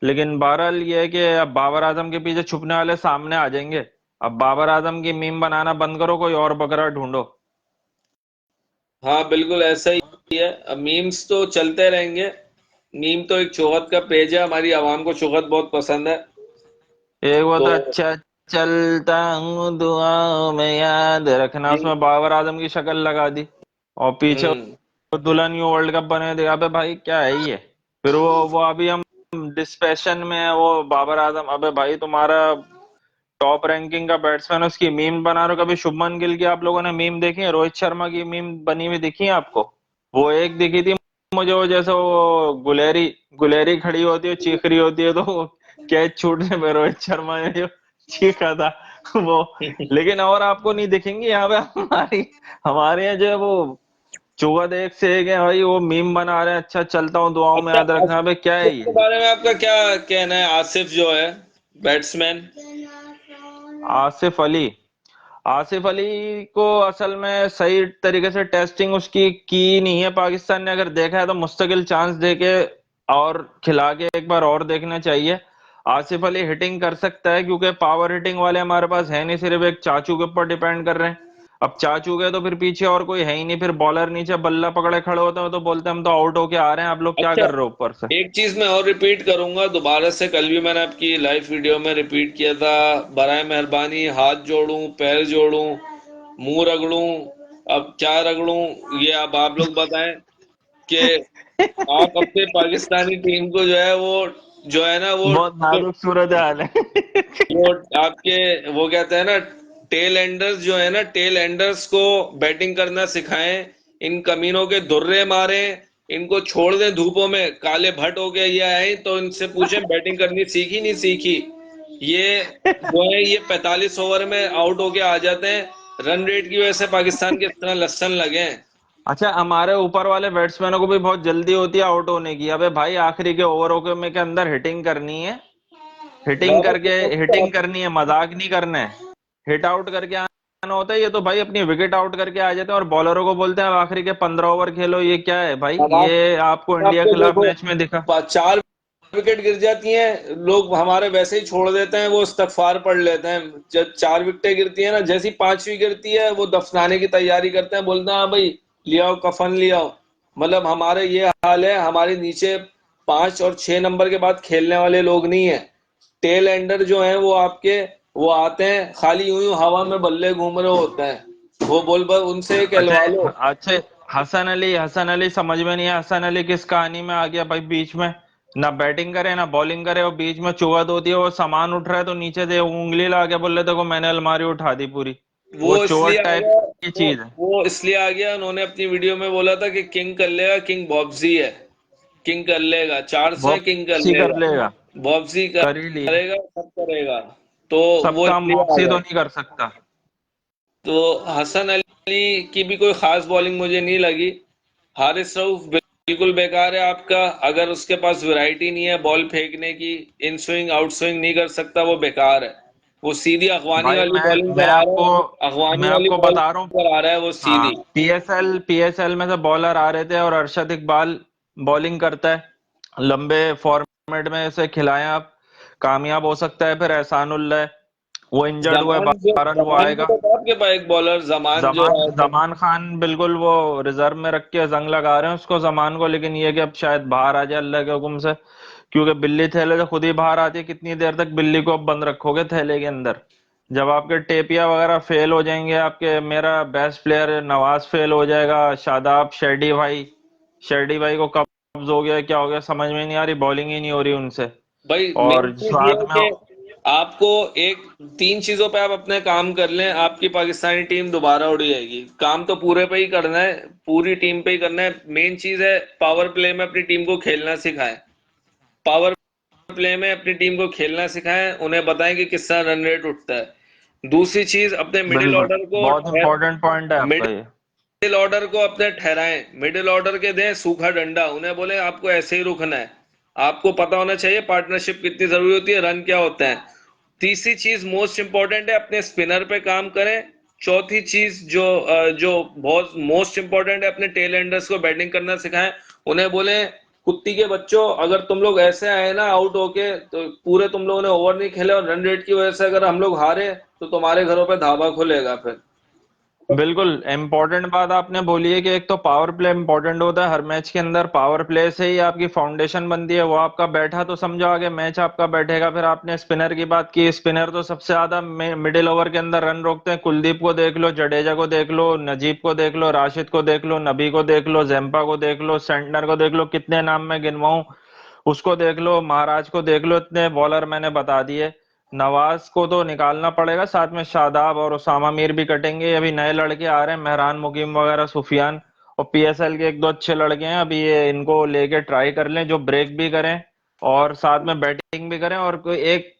लेकिन बहरहाल ये है कि अब बाबर आजम के पीछे छुपने वाले सामने आ जाएंगे। अब बाबर आजम की मीम बनाना बंद करो, कोई और बकरा ढूंढो। हाँ बिल्कुल ऐसा ही है, अब मीम्स तो चलते रहेंगे। मीम तो एक चौहद का पेज है, हमारी आवाम को चौहद बहुत पसंद है। एक वो तो तो अच्छा चलता हूँ दुआओं में याद रखना, जी। उसमें बाबर आजम की शक्ल लगा दी। और पीछे हम्म। वो दुल्हन यू वर्ल्ड कप बने थे। अबे भाई क्या है ये। फिर वो अभी हम डिस्कशन में है वो बाबर आजम। अबे भाई तुम्हारा टॉप रैंकिंग का बैट्समैन, उसकी मीम बना रहे हो। कभी शुभमन गिल की आप लोगों ने मीम देखी है? रोहित शर्मा की मीम बनी हुई दिखी है आपको? वो एक दिखी थी मुझे, वो जैसे वो गुलेरी गुलेरी खड़ी होती है, चीख रही होती है, तो कैच छूटने पे रोहित शर्मा ने जो चीखा था वो। लेकिन और आपको नहीं दिखेंगी यहाँ पे। हमारी हमारे यहाँ जो है वो चौगद एक से एक है भाई, वो मीम बना रहे हैं। अच्छा चलता हूँ दुआओं में अच्छा, याद रखना। अबे क्या है आसिफ के ये। बारे में आपका क्या कहना है? आसिफ जो है बैट्समैन। आसिफ अली, आसिफ अली को असल में सही तरीके से टेस्टिंग उसकी की नहीं है पाकिस्तान ने। अगर देखा है तो मुस्तकिल चांस देके और खिला के एक बार और देखना चाहिए। आसिफ अली हिटिंग कर सकता है, क्योंकि पावर हिटिंग वाले हमारे पास है नहीं, सिर्फ एक चाचू के ऊपर डिपेंड कर रहे हैं। अब चाचू गए तो फिर पीछे और कोई है ही नहीं, फिर बॉलर नीचे बल्ला पकड़े खड़े होते हैं तो बोलते हैं हम तो आउट होके आ रहे हैं, आप लोग क्या अच्छा, कर रहे हो ऊपर से। एक चीज मैं और रिपीट करूंगा दोबारा से, कल भी मैंने आपकी लाइव वीडियो में रिपीट किया था। बराए मेहरबानी हाथ जोड़ूं, पैर जोड़ूं, मुंह रगड़ूं, अब क्या रगड़ूं, ये अब आप लोग बताएं कि आप अपने पाकिस्तानी टीम को जो है वो, जो है ना बहुत नाजुक सूरत हाल है। वो आपके वो कहते हैं ना टेल एंडर्स, जो है ना टेल एंडर्स को बैटिंग करना सिखाएं। इन कमीनों के दुर्रे मारें, इनको छोड़ दें धूपों में। काले भट्ट हो गए ये आए तो इनसे पूछें बैटिंग करनी सीखी नहीं सीखी। ये जो है ये 45 ओवर में आउट होके आ जाते हैं, रन रेट की वजह से पाकिस्तान के इतना लसन लगे हैं। अच्छा, हमारे ऊपर वाले बैट्समैनों को भी बहुत जल्दी होती है आउट होने की। अबे भाई आखिरी के ओवरों के में के अंदर हिटिंग करनी है। हिटिंग करके हिटिंग करनी है, मजाक नहीं करना है। हिट आउट करके आना होता है। ये तो भाई अपनी विकेट आउट करके आ जाते हैं और बॉलरों को बोलते हैं अब आखिरी के 15 ओवर खेलो। ये क्या है भाई, अब ये आपको आप इंडिया के तो खिलाफ देखो मैच में दिखा? चार विकेट गिर जाती हैं, लोग हमारे वैसे ही छोड़ देते हैं, वो इस्तगफार पढ़ लेते हैं। जब 4 विकेटें गिरती है ना, जैसी 5वीं गिरती है वो दफनाने की तैयारी करते हैं, बोलते हैं हाँ भाई ले आओ कफन ले आओ। मतलब हमारे ये हाल है, हमारे नीचे 5 और 6 नंबर के बाद खेलने वाले लोग नहीं है। टेल एंडर जो है वो आपके, वो आते हैं खाली यूं यूं हवा में बल्ले घूम रहे होते हैं, वो बोल बस उनसे अच्छा। कहलवा लो। अच्छा। हसन अली समझ में नहीं है, हसन अली किस कहानी में आ गया भाई बीच में? ना बैटिंग करे ना बॉलिंग करे, वो बीच में चुहद होती है, वो सामान उठ रहा है तो नीचे से उंगली ला के बोल रहे देखो मैंने अलमारी उठा दी पूरी। वो वो चोर इसलिए आ टाइप गया, की वो चीज है। वो इसलिए आ गया, उन्होंने अपनी वीडियो में बोला था कि किंग कर लेगा, किंग बॉब्जी है, किंग कर लेगा, 400 है, किंग कर वापसी कर लेगा, लेगा। बॉब्जी कर ही लिया। करेगा, सब करेगा। तो सब वो काम इसलिए आ वापसी तो गया। नहीं कर सकता। तो हसन अली की भी कोई खास बॉलिंग मुझे नहीं लगी। हारिस रऊफ बिल्कुल बेकार है आपका, अगर उसके पास वैरायटी नहीं है बॉल फेंकने की, इन स्विंग आउट स्विंग नहीं कर सकता, वो बेकार है। वो सीधी अगवानी भाई वाली बॉलिंग मैं करा रहा आपको है, अगवानी मैं वाली आपको बॉलिंग बता रहा हूँ। करा रहा है वो हाँ, सीधी। पीएसएल में से बॉलर आ रहे थे और अरशद इकबाल बॉलिंग करता है, लंबे फॉर्मेट में इसे खिलाएं आप, कामयाब हो सकता है। फिर एहसानुल्लाह है, वो इंजर्ड हुआ है, बहरहाल वो जमान भी आएगा। तो था आपके पास एक बॉलर, जमान जो जमान आया था। जमान खान बिल्कुल वो रिजर्व में रख के जंग लगा रहे हैं उसको, जमान को, लेकिन ये कि अब शायद बाहर आ जाए अल्लाह के हुक्म से, क्योंकि बिल्ली थैले से खुद ही बाहर आती है। कितनी देर तक बिल्ली को अब बंद रखोगे थैले के अंदर? जब आपके टेपिया वगैरह फेल हो जाएंगे, आपके मेरा बेस्ट प्लेयर नवाज फेल हो जाएगा, शादाब, शेरडी भाई को कब्ज हो गया, क्या हो गया समझ में नहीं आ रही, बॉलिंग ही नहीं हो रही उनसे। भाई मेन और चीज ये साथ है में कि आपको एक 3 चीजों पे आप अपने काम कर लें, आपकी पाकिस्तानी टीम दोबारा उड़ जाएगी। काम तो पूरे पे ही करना है, पूरी टीम पे ही करना है। मेन चीज है पावर प्ले में अपनी टीम को खेलना सिखाएं, पावर प्ले में अपनी टीम को खेलना सिखाएं, उन्हें बताएं कि किस तरह रन रेट उठता है। दूसरी चीज अपने मिडिल बिल्कुल ऑर्डर को बहुत इंपॉर्टेंट पॉइंट है आपका ये। मिडिल ऑर्डर को अपने ठहराएं, मिडिल ऑर्डर के दें सूखा डंडा, उन्हें बोले आपको ऐसे ही रुकना है। आपको पता होना चाहिए पार्टनरशिप कितनी जरूरी होती है, रन क्या होता है। तीसरी चीज मोस्ट इंपॉर्टेंट है, अपने स्पिनर पे काम करें। चौथी चीज जो बहुत मोस्ट इंपॉर्टेंट है, अपने टेल एंडर्स को बैटिंग करना सिखाएं। उन्हें बोले कुत्ती के बच्चों, अगर तुम लोग ऐसे आए ना आउट होके, तो पूरे तुम लोगों ने ओवर नहीं खेले और रन रेट की वजह से अगर हम लोग हारे तो तुम्हारे घरों पे धावा खुलेगा फिर। बिल्कुल इम्पोर्टेंट बात आपने बोली है कि एक तो पावर प्ले इम्पोर्टेंट होता है हर मैच के अंदर, पावर प्ले से ही आपकी फाउंडेशन बनती है। वो आपका बैठा तो समझो आगे मैच आपका बैठेगा। फिर आपने स्पिनर की बात की, स्पिनर तो सबसे ज्यादा मिडिल ओवर के अंदर रन रोकते हैं। कुलदीप को देख लो, जडेजा को देख लो, नजीब को देख लो, राशिद को देख लो, नबी को देख लो, जैम्पा को देख लो, सेंटनर को देख लो, कितने नाम मैं गिनवाऊं, उसको देख लो, महाराज को देख लो, इतने बॉलर मैंने बता दिए। नवाज को तो निकालना पड़ेगा, साथ में शादाब और उसामा मीर भी कटेंगे। अभी नए लड़के आ रहे हैं, मेहरान मुकीम वगैरह, सुफियान, और पीएसएल के एक दो अच्छे लड़के हैं। अभी ये इनको लेके ट्राई कर लें, जो ब्रेक भी करें और साथ में बैटिंग भी करें। और कोई एक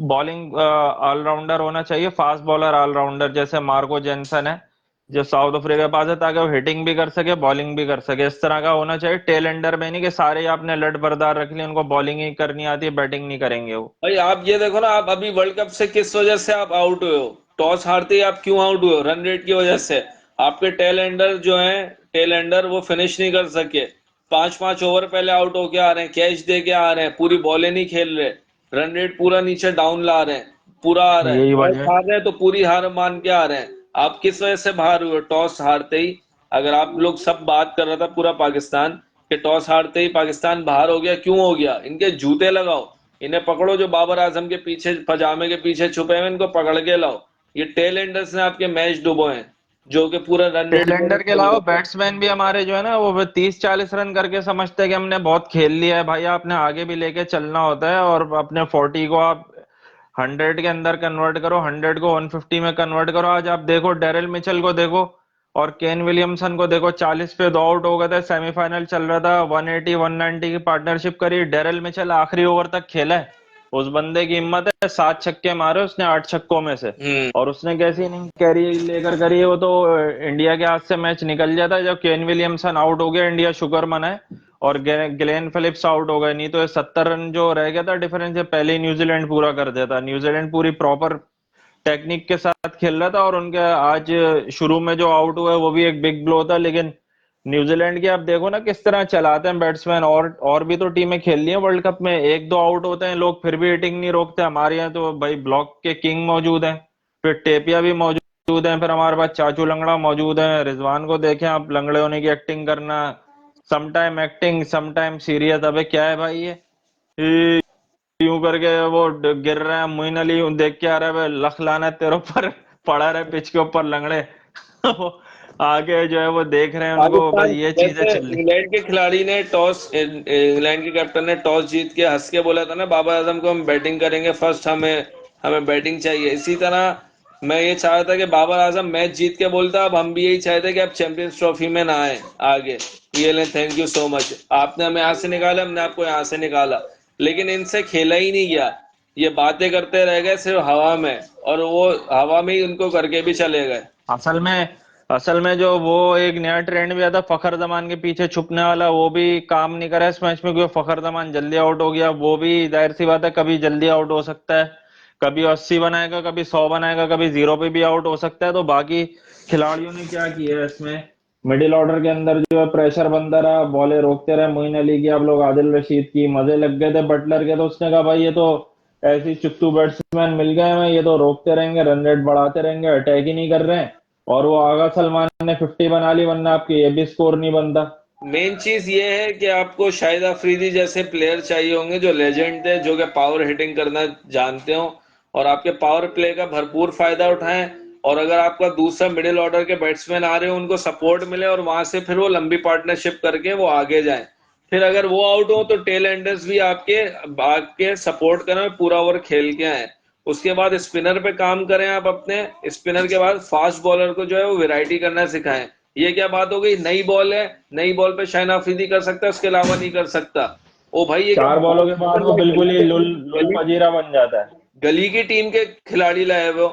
बॉलिंग ऑलराउंडर होना चाहिए, फास्ट बॉलर ऑलराउंडर, जैसे मार्को जेनसन है जो साउथ अफ्रीका के पास है, ताकि वो हिटिंग भी कर सके बॉलिंग भी कर सके। इस तरह का होना चाहिए। टेल एंडर में नहीं कि सारे ही आपने लड़ बरदार रख लिए, उनको बॉलिंग ही करनी आती है, बैटिंग नहीं करेंगे वो। भाई आप ये देखो ना, आप अभी वर्ल्ड कप से किस वजह से आप आउट हुए हो? टॉस हारते ही आप क्यों आउट हुए हो? रन रेट की वजह से। आपके टेल एंडर जो हैं, टेल एंडर वो फिनिश नहीं कर सके, 5-5 ओवर पहले आउट होके आ रहे हैं, कैच दे के आ रहे हैं, पूरी बॉलें नहीं खेल रहे, रन रेट पूरा नीचे डाउन ला रहे हैं, पूरा आ रहा है, यही टॉस वजह है। हार रहे हैं तो पूरी हार मान के आ रहे हैं। आप किस वजह से बाहर हुए टॉस हारते ही? अगर आप लोग सब बात कर रहा था पूरा पाकिस्तान कि टॉस हारते ही पाकिस्तान बाहर हो गया, क्यों हो गया? इनके जूते लगाओ, इन्हें पकड़ो जो बाबर आजम के पीछे पजामे के पीछे छुपे हुए, इनको पकड़ के लाओ। ये टेल एंडर्स ने आपके मैच डुबोए हैं, जो कि पूरा run rate tail manage ender के कर अलावा लेते हैं। बैट्समैन भी हमारे जो है ना, वो 30-40 रन करके समझते हैं कि हमने बहुत खेल लिया है। भाई आपने आगे भी लेके चलना होता है, और अपने 40 को आप 100 के अंदर कन्वर्ट करो, 100 को 150 में कन्वर्ट करो। आज आप देखो डेरिल मिचेल को देखो और केन विलियमसन को देखो, 40 पे दो आउट हो गए थे, सेमीफाइनल चल रहा था, 180 190 की पार्टनरशिप करी, डेरिल मिचेल आखिरी ओवर तक खेला है। उस बंदे की हिम्मत है, 7 छक्के मारे उसने 8 छक्कों में से। हम्म। और उसने कैसी इनिंग कैरी लेकर करी है, वो तो इंडिया के हाथ से मैच निकल जाता। जब केन विलियमसन आउट हो गया, इंडिया शुक्र मनाए, और ग्लेन फिलिप्स आउट हो गए, नहीं तो ये 70 रन जो रह गया था डिफरेंस, ये पहले ही न्यूजीलैंड पूरा कर देता। न्यूजीलैंड पूरी प्रॉपर टेक्निक के साथ खेल रहा था, और उनके आज शुरू में जो आउट हुआ है वो भी एक बिग ब्लो था, लेकिन न्यूजीलैंड की आप देखो ना किस तरह चलाते हैं बैट्समैन, और भी तो टीमें खेल रही हैं वर्ल्ड कप में, एक दो आउट होते हैं लोग फिर भी हिटिंग नहीं रोकते। हमारे यहाँ तो भाई ब्लॉक के किंग मौजूद हैं, फिर टेपिया भी मौजूद हैं, फिर हमारे पास चाचू लंगड़ा मौजूद हैं। रिजवान को देखें आप, लंगड़े होने की एक्टिंग करना, समटाइम एक्टिंग समटाइम सीरियस। अबे क्या है भाई ये यूं करके वो गिर रहा है, मोइन अली यूं देख के आ रहा है, भाई लख लाना है तेरे ऊपर पड़ा रहे पिच के ऊपर लंगड़े। वो आगे जो है वो देख रहे हैं उनको, बस पाकिस्तान ये चीजें वैसे चल रही। इंग्लैंड के खिलाड़ी ने इंग्लैंड के कैप्टन ने टॉस जीत के हंस के बोला था ना बाबर आजम को, हम बैटिंग करेंगे फर्स्ट, हमें हमें बैटिंग चाहिए। इसी तरह मैं ये चाह रहा था कि बाबर आजम मैच जीत के बोलता, अब हम भी यही चाहते कि आप चैंपियंस ट्रॉफी में ना आए आगे, ये लें, थैंक यू सो मच, आपने हमें यहाँ से निकाला, हमने आपको यहाँ से निकाला। लेकिन इनसे खेला ही नहीं गया, ये बातें करते रह गए सिर्फ हवा में, और वो हवा में ही उनको करके भी चले गए। असल में असल में जो वो एक नया ट्रेंड भी आता फखर जमान के पीछे छुपने वाला, वो भी काम नहीं करा इस मैच में, क्योंकि फखर जमान जल्दी आउट हो गया। वो भी जाहिर सी बात है कभी जल्दी आउट हो सकता है, कभी 80 बनाएगा, कभी 100 बनाएगा, कभी जीरो पे भी आउट हो सकता है। तो बाकी खिलाड़ियों ने क्या किया है इसमें, मिडिल ऑर्डर के अंदर जो है प्रेशर बनता रहा, बॉलें रोकते रहे, मोइन अली की आप लोग, आदिल रशीद की, मजे लग गए थे बटलर के। तो उसने कहा भाई ये तो ऐसी चुत्तू बैट्समैन मिल गए हमें, ये तो रोकते रहेंगे, रन रेट बढ़ाते रहेंगे, अटैक ही नहीं कर रहे हैं। और वो आगा सलमान ने 50 बना ली, वरना आपके ये भी स्कोर नहीं बनता। मेन चीज ये है कि आपको शाहिद अफरीदी जैसे प्लेयर चाहिए होंगे जो लेजेंड थे, जो कि पावर हिटिंग करना जानते हो और आपके पावर प्ले का भरपूर फायदा उठाएं। और अगर आपका दूसरा मिडिल ऑर्डर के बैट्समैन आ रहे हो, उनको सपोर्ट मिले और वहां से फिर वो लंबी पार्टनरशिप करके वो आगे जाएं। फिर अगर वो आउट हो तो टेल एंडर्स भी आपके आपके सपोर्ट करें, पूरा ओवर खेल के आए। उसके बाद स्पिनर पे काम करें आप अपने, स्पिनर के बाद फास्ट बॉलर को जो है वो वैरायटी करना सिखाएं। ये क्या बात हो गई, नई बॉल है, नई बॉल पे शाहिन अफरीदी कर सकता है, उसके अलावा नहीं कर सकता। ओ भाई ये क्या चार बॉलों के बाद वो बिल्कुल ही लुल लुल गली फजीरा बन जाता है। गली की टीम के खिलाड़ी लाए वो,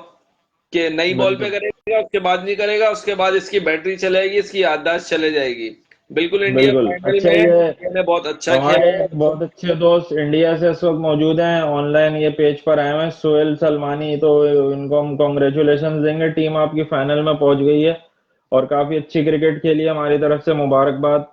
कि नई बॉल पे बिल्कुल करेगा, उसके बाद नहीं करेगा, उसके बाद इसकी बैटरी चलेगी, इसकी याददाश्त चले जाएगी। बिल्कुल इंडिया बिल्कुल। फाइनल अच्छा में है, ये इंडिया ने बहुत अच्छा हमारे खेला है। बहुत अच्छे दोस्त इंडिया से इस वक्त मौजूद हैं, ऑनलाइन ये पेज पर आए हुए हैं, सोहेल सलमानी। तो इनको हम कॉन्ग्रेचुलेशन देंगे, टीम आपकी फाइनल में पहुंच गई है और काफी अच्छी क्रिकेट खेली है, हमारी तरफ से मुबारकबाद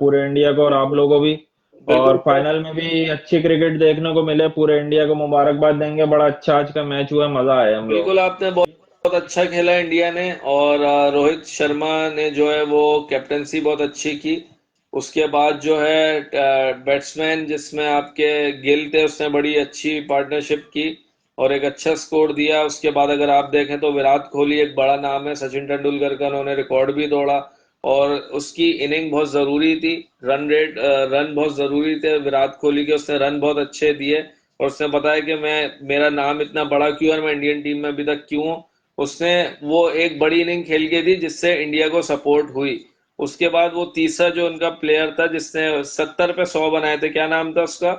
पूरे इंडिया को और आप लोगों को भी। और बिल्कुल सर, फाइनल में भी अच्छी क्रिकेट देखने को मिले, पूरे इंडिया को मुबारकबाद देंगे। बड़ा अच्छा आज का मैच हुआ, मजा आया हम लोग। बिल्कुल आपने बहुत बहुत अच्छा खेला इंडिया ने। और रोहित शर्मा ने जो है वो कैप्टनसी बहुत अच्छी की। उसके बाद जो है बैट्समैन जिसमें आपके गिल थे, उसने बड़ी अच्छी पार्टनरशिप की और एक अच्छा स्कोर दिया। उसके बाद अगर आप देखें तो विराट कोहली एक बड़ा नाम है, सचिन तेंदुलकर का उन्होंने रिकॉर्ड भी तोड़ा और उसकी इनिंग बहुत जरूरी थी। रन बहुत जरूरी थे विराट कोहली के, उसने रन बहुत अच्छे दिए और उसने बताया कि मैं, मेरा नाम इतना बड़ा क्यों और मैं इंडियन टीम में अभी तक क्यों हूं। उसने वो एक बड़ी इनिंग खेल के थी जिससे इंडिया को सपोर्ट हुई। उसके बाद वो तीसरा जो उनका प्लेयर था जिसने 70 पे 100 बनाए थे, क्या नाम था उसका?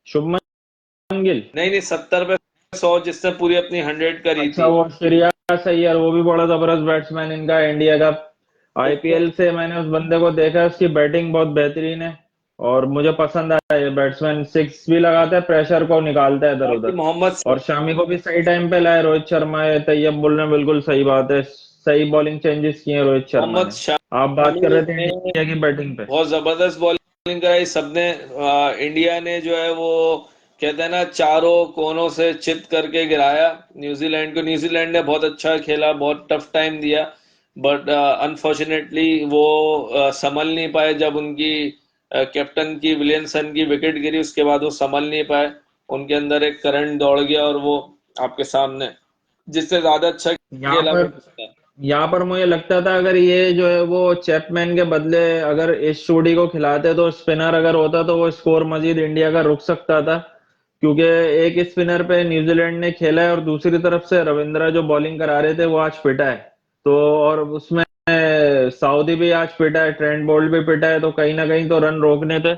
शुभमन गिल। नहीं नहीं, 70 पे 100 जिसने पूरी अपनी 100 करी अच्छा थी। वो श्रेयस अय्यर, वो भी बड़ा जबरदस्त बैट्समैन इनका इंडिया का। उसने आईपीएल से मैंने उस बंदे को देखा है, उसकी बैटिंग बहुत बेहतरीन है और मुझे पसंद आया ये बैट्समैन। सिक्स भी लगाता है, प्रेशर को निकालता है इधर बाकी उधर। मोहम्मद और शामी को भी सही टाइम पे लाया रोहित शर्मा है, तैयब बोल रहे हैं, बिल्कुल सही बात है, सही बॉलिंग चेंजेस किए हैं रोहित शर्मा मोहम्मद ने। आप बात कर शामी रहे थे ने इंडिया की बैटिंग पे। बहुत जबरदस्त बॉलिंग कराई सबने। इंडिया ने जो है वो कहते हैं ना, चारों कोनों से चित करके गिराया न्यूजीलैंड को। न्यूजीलैंड ने बहुत अच्छा खेला, बहुत टफ टाइम दिया, बट अनफॉर्चुनेटली वो संभल नहीं पाए। जब उनकी कैप्टन की, विलियमसन की विकेट गिरी, उसके बाद वो संभल नहीं पाए। उनके अंदर एक करंट दौड़ गया और वो आपके सामने, जिससे ज्यादा अच्छा यहाँ खेला वो पर जीता। यहाँ पर मुझे लगता था अगर ये जो है वो चैपमैन के बदले अगर इस जोड़ी को खिलाते तो स्पिनर अगर होता तो वो स्कोर मजीद इंडिया का रुक सकता था, क्योंकि एक स्पिनर पे न्यूजीलैंड ने खेला है और दूसरी तरफ से रविंद्रा जो बॉलिंग करा रहे थे वो आज पिटा है। तो और उसमें सऊदी भी आज पिटा है, ट्रेंट बोल्ट भी पिटा है, तो कहीं ना कहीं तो रन रोकने थे।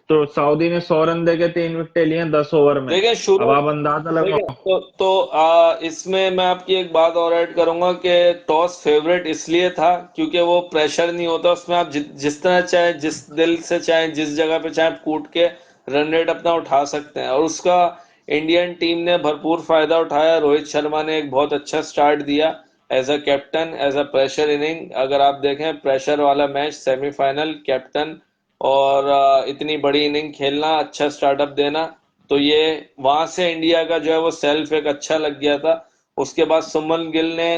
तो सऊदी ने 100 रन देके 3 विकेटें लिए 10 ओवर में। देखिए अब शुरू, आप अंदाजा देखिए लगाओ। इसमें मैं आपकी एक बात और ऐड करूंगा कि टॉस फेवरेट इसलिए था क्योंकि वो प्रेशर नहीं होता उसमें, आप जिस तरह चाहे, जिस दिल से चाहे, जिस जगह पे चाहे कूट के रन रेट अपना उठा सकते हैं और उसका इंडियन टीम ने भरपूर फायदा उठाया। रोहित शर्मा ने एक बहुत अच्छा स्टार्ट दिया as a captain, as a pressure inning, अगर आप देखें प्रेशर वाला मैच, सेमीफाइनल, कैप्टन, और इतनी बड़ी इनिंग खेलना, अच्छा स्टार्टअप देना, तो ये वहां से इंडिया का जो है वो सेल्फ एक अच्छा लग गया था। उसके बाद सुमन गिल ने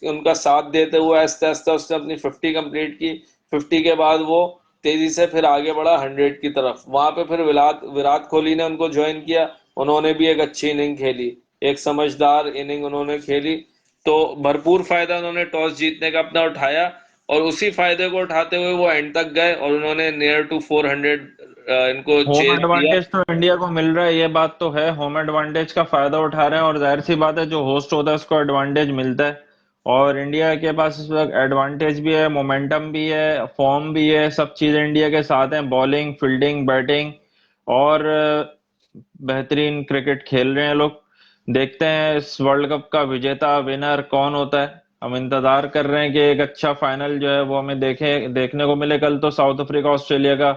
उनका साथ देते हुए आहिस्ते आहिस्ते उसने अपनी 50 कंप्लीट की। 50 के बाद वो तेजी से फिर आगे बढ़ा 100 की तरफ। वहां पे फिर विराट विराट कोहली ने उनको ज्वाइन किया। उन्होंने भी एक अच्छी इनिंग खेली, एक समझदार इनिंग उन्होंने खेली। तो भरपूर फायदा उन्होंने टॉस जीतने का अपना उठाया, और उसी फायदे को उठाते हुए वो एंड तक गए, और उन्होंने नियर टू 400 इनको होम चेज किया। एडवांटेज तो इंडिया को मिल रहा है, ये बात तो है। होम एडवांटेज का फायदा उठा रहे हैं, और जाहिर सी बात है जो होस्ट होता है उसको एडवांटेज मिलता है। और इंडिया के पास इस वक्त एडवांटेज भी है, मोमेंटम भी है, फॉर्म भी है, सब चीजें इंडिया के साथ हैं। बॉलिंग, फील्डिंग, बैटिंग, और बेहतरीन क्रिकेट खेल रहे हैं लोग। देखते हैं इस वर्ल्ड कप का विजेता, विनर कौन होता है। हम इंतजार कर रहे हैं कि एक अच्छा फाइनल जो है वो हमें देखने को मिले। कल तो साउथ अफ्रीका ऑस्ट्रेलिया का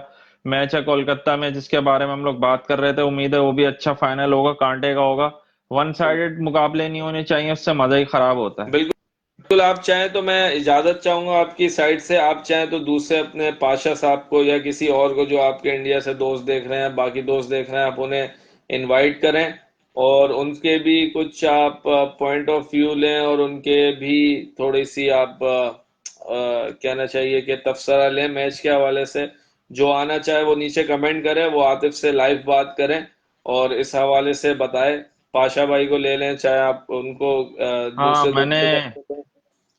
मैच है कोलकाता में, जिसके बारे में हम लोग बात कर रहे थे। उम्मीद है वो भी अच्छा फाइनल होगा, कांटे का होगा। वन साइडेड मुकाबले नहीं होने चाहिए, उससे मजा ही खराब होता है। बिल्कुल, आप चाहें तो मैं इजाजत चाहूंगा आपकी साइड से। आप चाहें तो दूसरे अपने पाशा साहब को या किसी और को जो आपके इंडिया से दोस्त देख रहे हैं, बाकी दोस्त देख रहे हैं, आप उन्हें इनवाइट करें, और उनके भी कुछ आप पॉइंट ऑफ व्यू लें, और उनके भी थोड़ी सी आप कहना चाहिए कि तबसरा लें मैच के हवाले से। जो आना चाहे वो नीचे कमेंट करे, वो आतिफ से लाइव बात करें और इस हवाले से बताएं। पाशा भाई को ले लें, चाहे आप उनको हाँ, दूसरे मैंने दोस्तों को।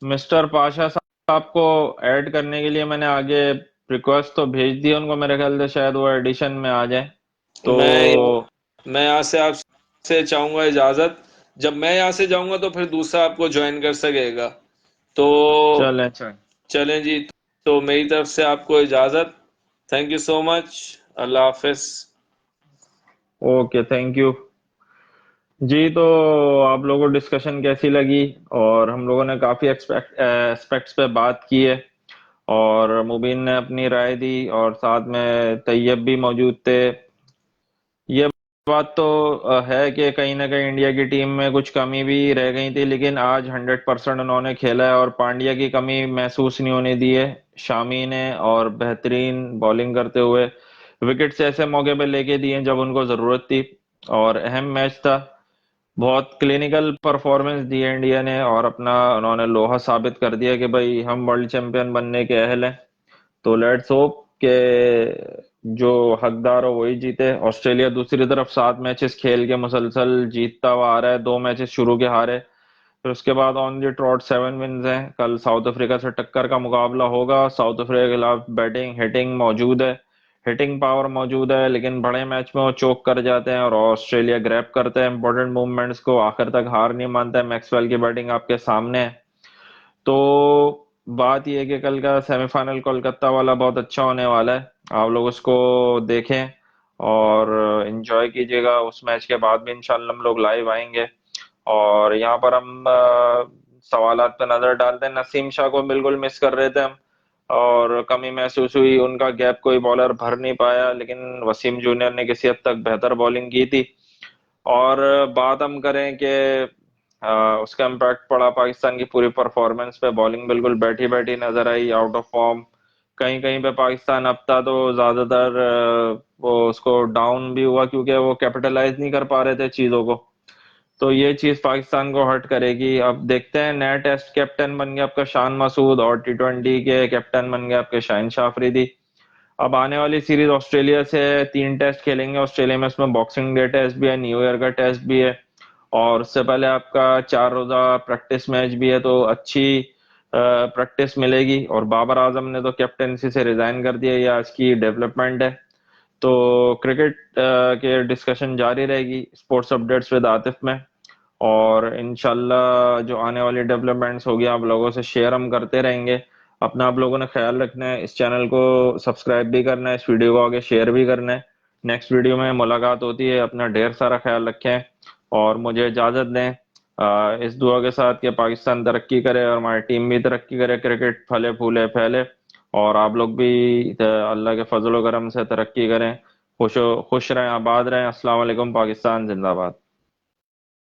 मिस्टर पाशा साहब को ऐड करने के लिए मैंने आगे रिक्वेस्ट तो भेज दी उनको। मेरे ख्याल से शायद वो एडिशन में आ जाए तो। मैं यहाँ से आपसे चाहूंगा इजाजत। जब मैं यहाँ से जाऊंगा तो फिर दूसरा आपको ज्वाइन कर सकेगा। तो चलें चलें। चलें जी। तो मेरी तरफ से आपको इजाजत। Thank you so much. अल्लाह हाफिज। ओके, थैंक यू जी। तो आप लोगों को डिस्कशन कैसी लगी? और हम लोगों ने काफी एस्पेक्ट्स पे बात की है, और मुबीन ने अपनी राय दी, और साथ में तैयब भी मौजूद थे। ये बात तो है कि कहीं ना कहीं इंडिया की टीम में कुछ कमी भी रह गई थी, लेकिन आज 100% उन्होंने खेला है, और पांड्या की कमी महसूस नहीं होने दी है शामी ने। और बेहतरीन बॉलिंग करते हुए विकेट्स ऐसे मौके पे लेके दिए जब उनको जरूरत थी, और अहम मैच था। बहुत क्लिनिकल परफॉर्मेंस दी है इंडिया ने, और अपना उन्होंने लोहा साबित कर दिया कि भाई हम वर्ल्ड चैंपियन बनने के अहल हैं। तो लेट्स होप के जो हकदार हो वही जीते। ऑस्ट्रेलिया दूसरी तरफ 7 मैचेस खेल के मुसलसल जीतता हुआ आ रहा है, 2 मैचेस शुरू के हारे, फिर उसके बाद ऑन द ट्रॉट 7 विन्स हैं। कल साउथ अफ्रीका से टक्कर का मुकाबला होगा। साउथ अफ्रीका के खिलाफ बैटिंग हिटिंग मौजूद है, हिटिंग पावर मौजूद है, लेकिन बड़े मैच में वो चोक कर जाते हैं, और ऑस्ट्रेलिया ग्रैब करते हैं इंपॉर्टेंट मूवमेंट्स को, आखिर तक हार नहीं मानता है। मैक्सवेल की बैटिंग आपके सामने है। तो बात यह है कि कल का सेमीफाइनल कोलकाता वाला बहुत अच्छा होने वाला है। आप लोग उसको देखें और एंजॉय कीजिएगा। उस मैच के बाद भी इंशाल्लाह हम लोग लाइव आएंगे, और यहाँ पर हम सवालात पे नजर डालते हैं। नसीम शाह को बिल्कुल मिस कर रहे थे हम, और कमी महसूस हुई। उनका गैप कोई बॉलर भर नहीं पाया, लेकिन वसीम जूनियर ने किसी हद तक बेहतर बॉलिंग की थी। और बात हम करें कि उसका इम्पैक्ट पड़ा पाकिस्तान की पूरी परफॉर्मेंस पे। बॉलिंग बिल्कुल बैठी बैठी नजर आई, आउट ऑफ फॉर्म। कहीं कहीं पे पाकिस्तान अब था तो ज्यादातर वो उसको डाउन भी हुआ, क्योंकि वो कैपिटलाइज नहीं कर पा रहे थे चीजों को। तो ये चीज पाकिस्तान को हर्ट करेगी। अब देखते हैं, नया टेस्ट कैप्टन बन गया आपका शान मसूद, और T20 के कैप्टन बन गए आपके शाहिन शाह अफरीदी। अब आने वाली सीरीज ऑस्ट्रेलिया से 3 टेस्ट खेलेंगे ऑस्ट्रेलिया में। उसमें बॉक्सिंग डे टेस्ट भी है, न्यू ईयर का टेस्ट भी है, और उससे पहले आपका 4 रोजा प्रैक्टिस मैच भी है। तो अच्छी प्रैक्टिस मिलेगी। और बाबर आजम ने तो कैप्टनसी से रिजाइन कर दिया, ये आज की डेवलपमेंट है। तो क्रिकेट के डिस्कशन जारी रहेगी स्पोर्ट्स अपडेट्स विद आतिफ में। और इंशाल्लाह जो आने वाली डेवलपमेंट्स होगी आप लोगों से शेयर हम करते रहेंगे। अपना आप लोगों ने ख्याल रखना है, इस चैनल को सब्सक्राइब भी करना है, इस वीडियो को आगे शेयर भी करना है। नेक्स्ट वीडियो में मुलाकात होती है। अपना ढेर सारा ख्याल रखें, और मुझे इजाजत दें इस दुआ के साथ कि पाकिस्तान तरक्की करे और हमारी टीम भी तरक्की करे, क्रिकेट फले फूले फैले, और आप लोग भी अल्लाह के फजल व करम से तरक्की करें। खुश रहें, आबाद रहें। अस्सलाम वालेकुम। पाकिस्तान जिंदाबाद।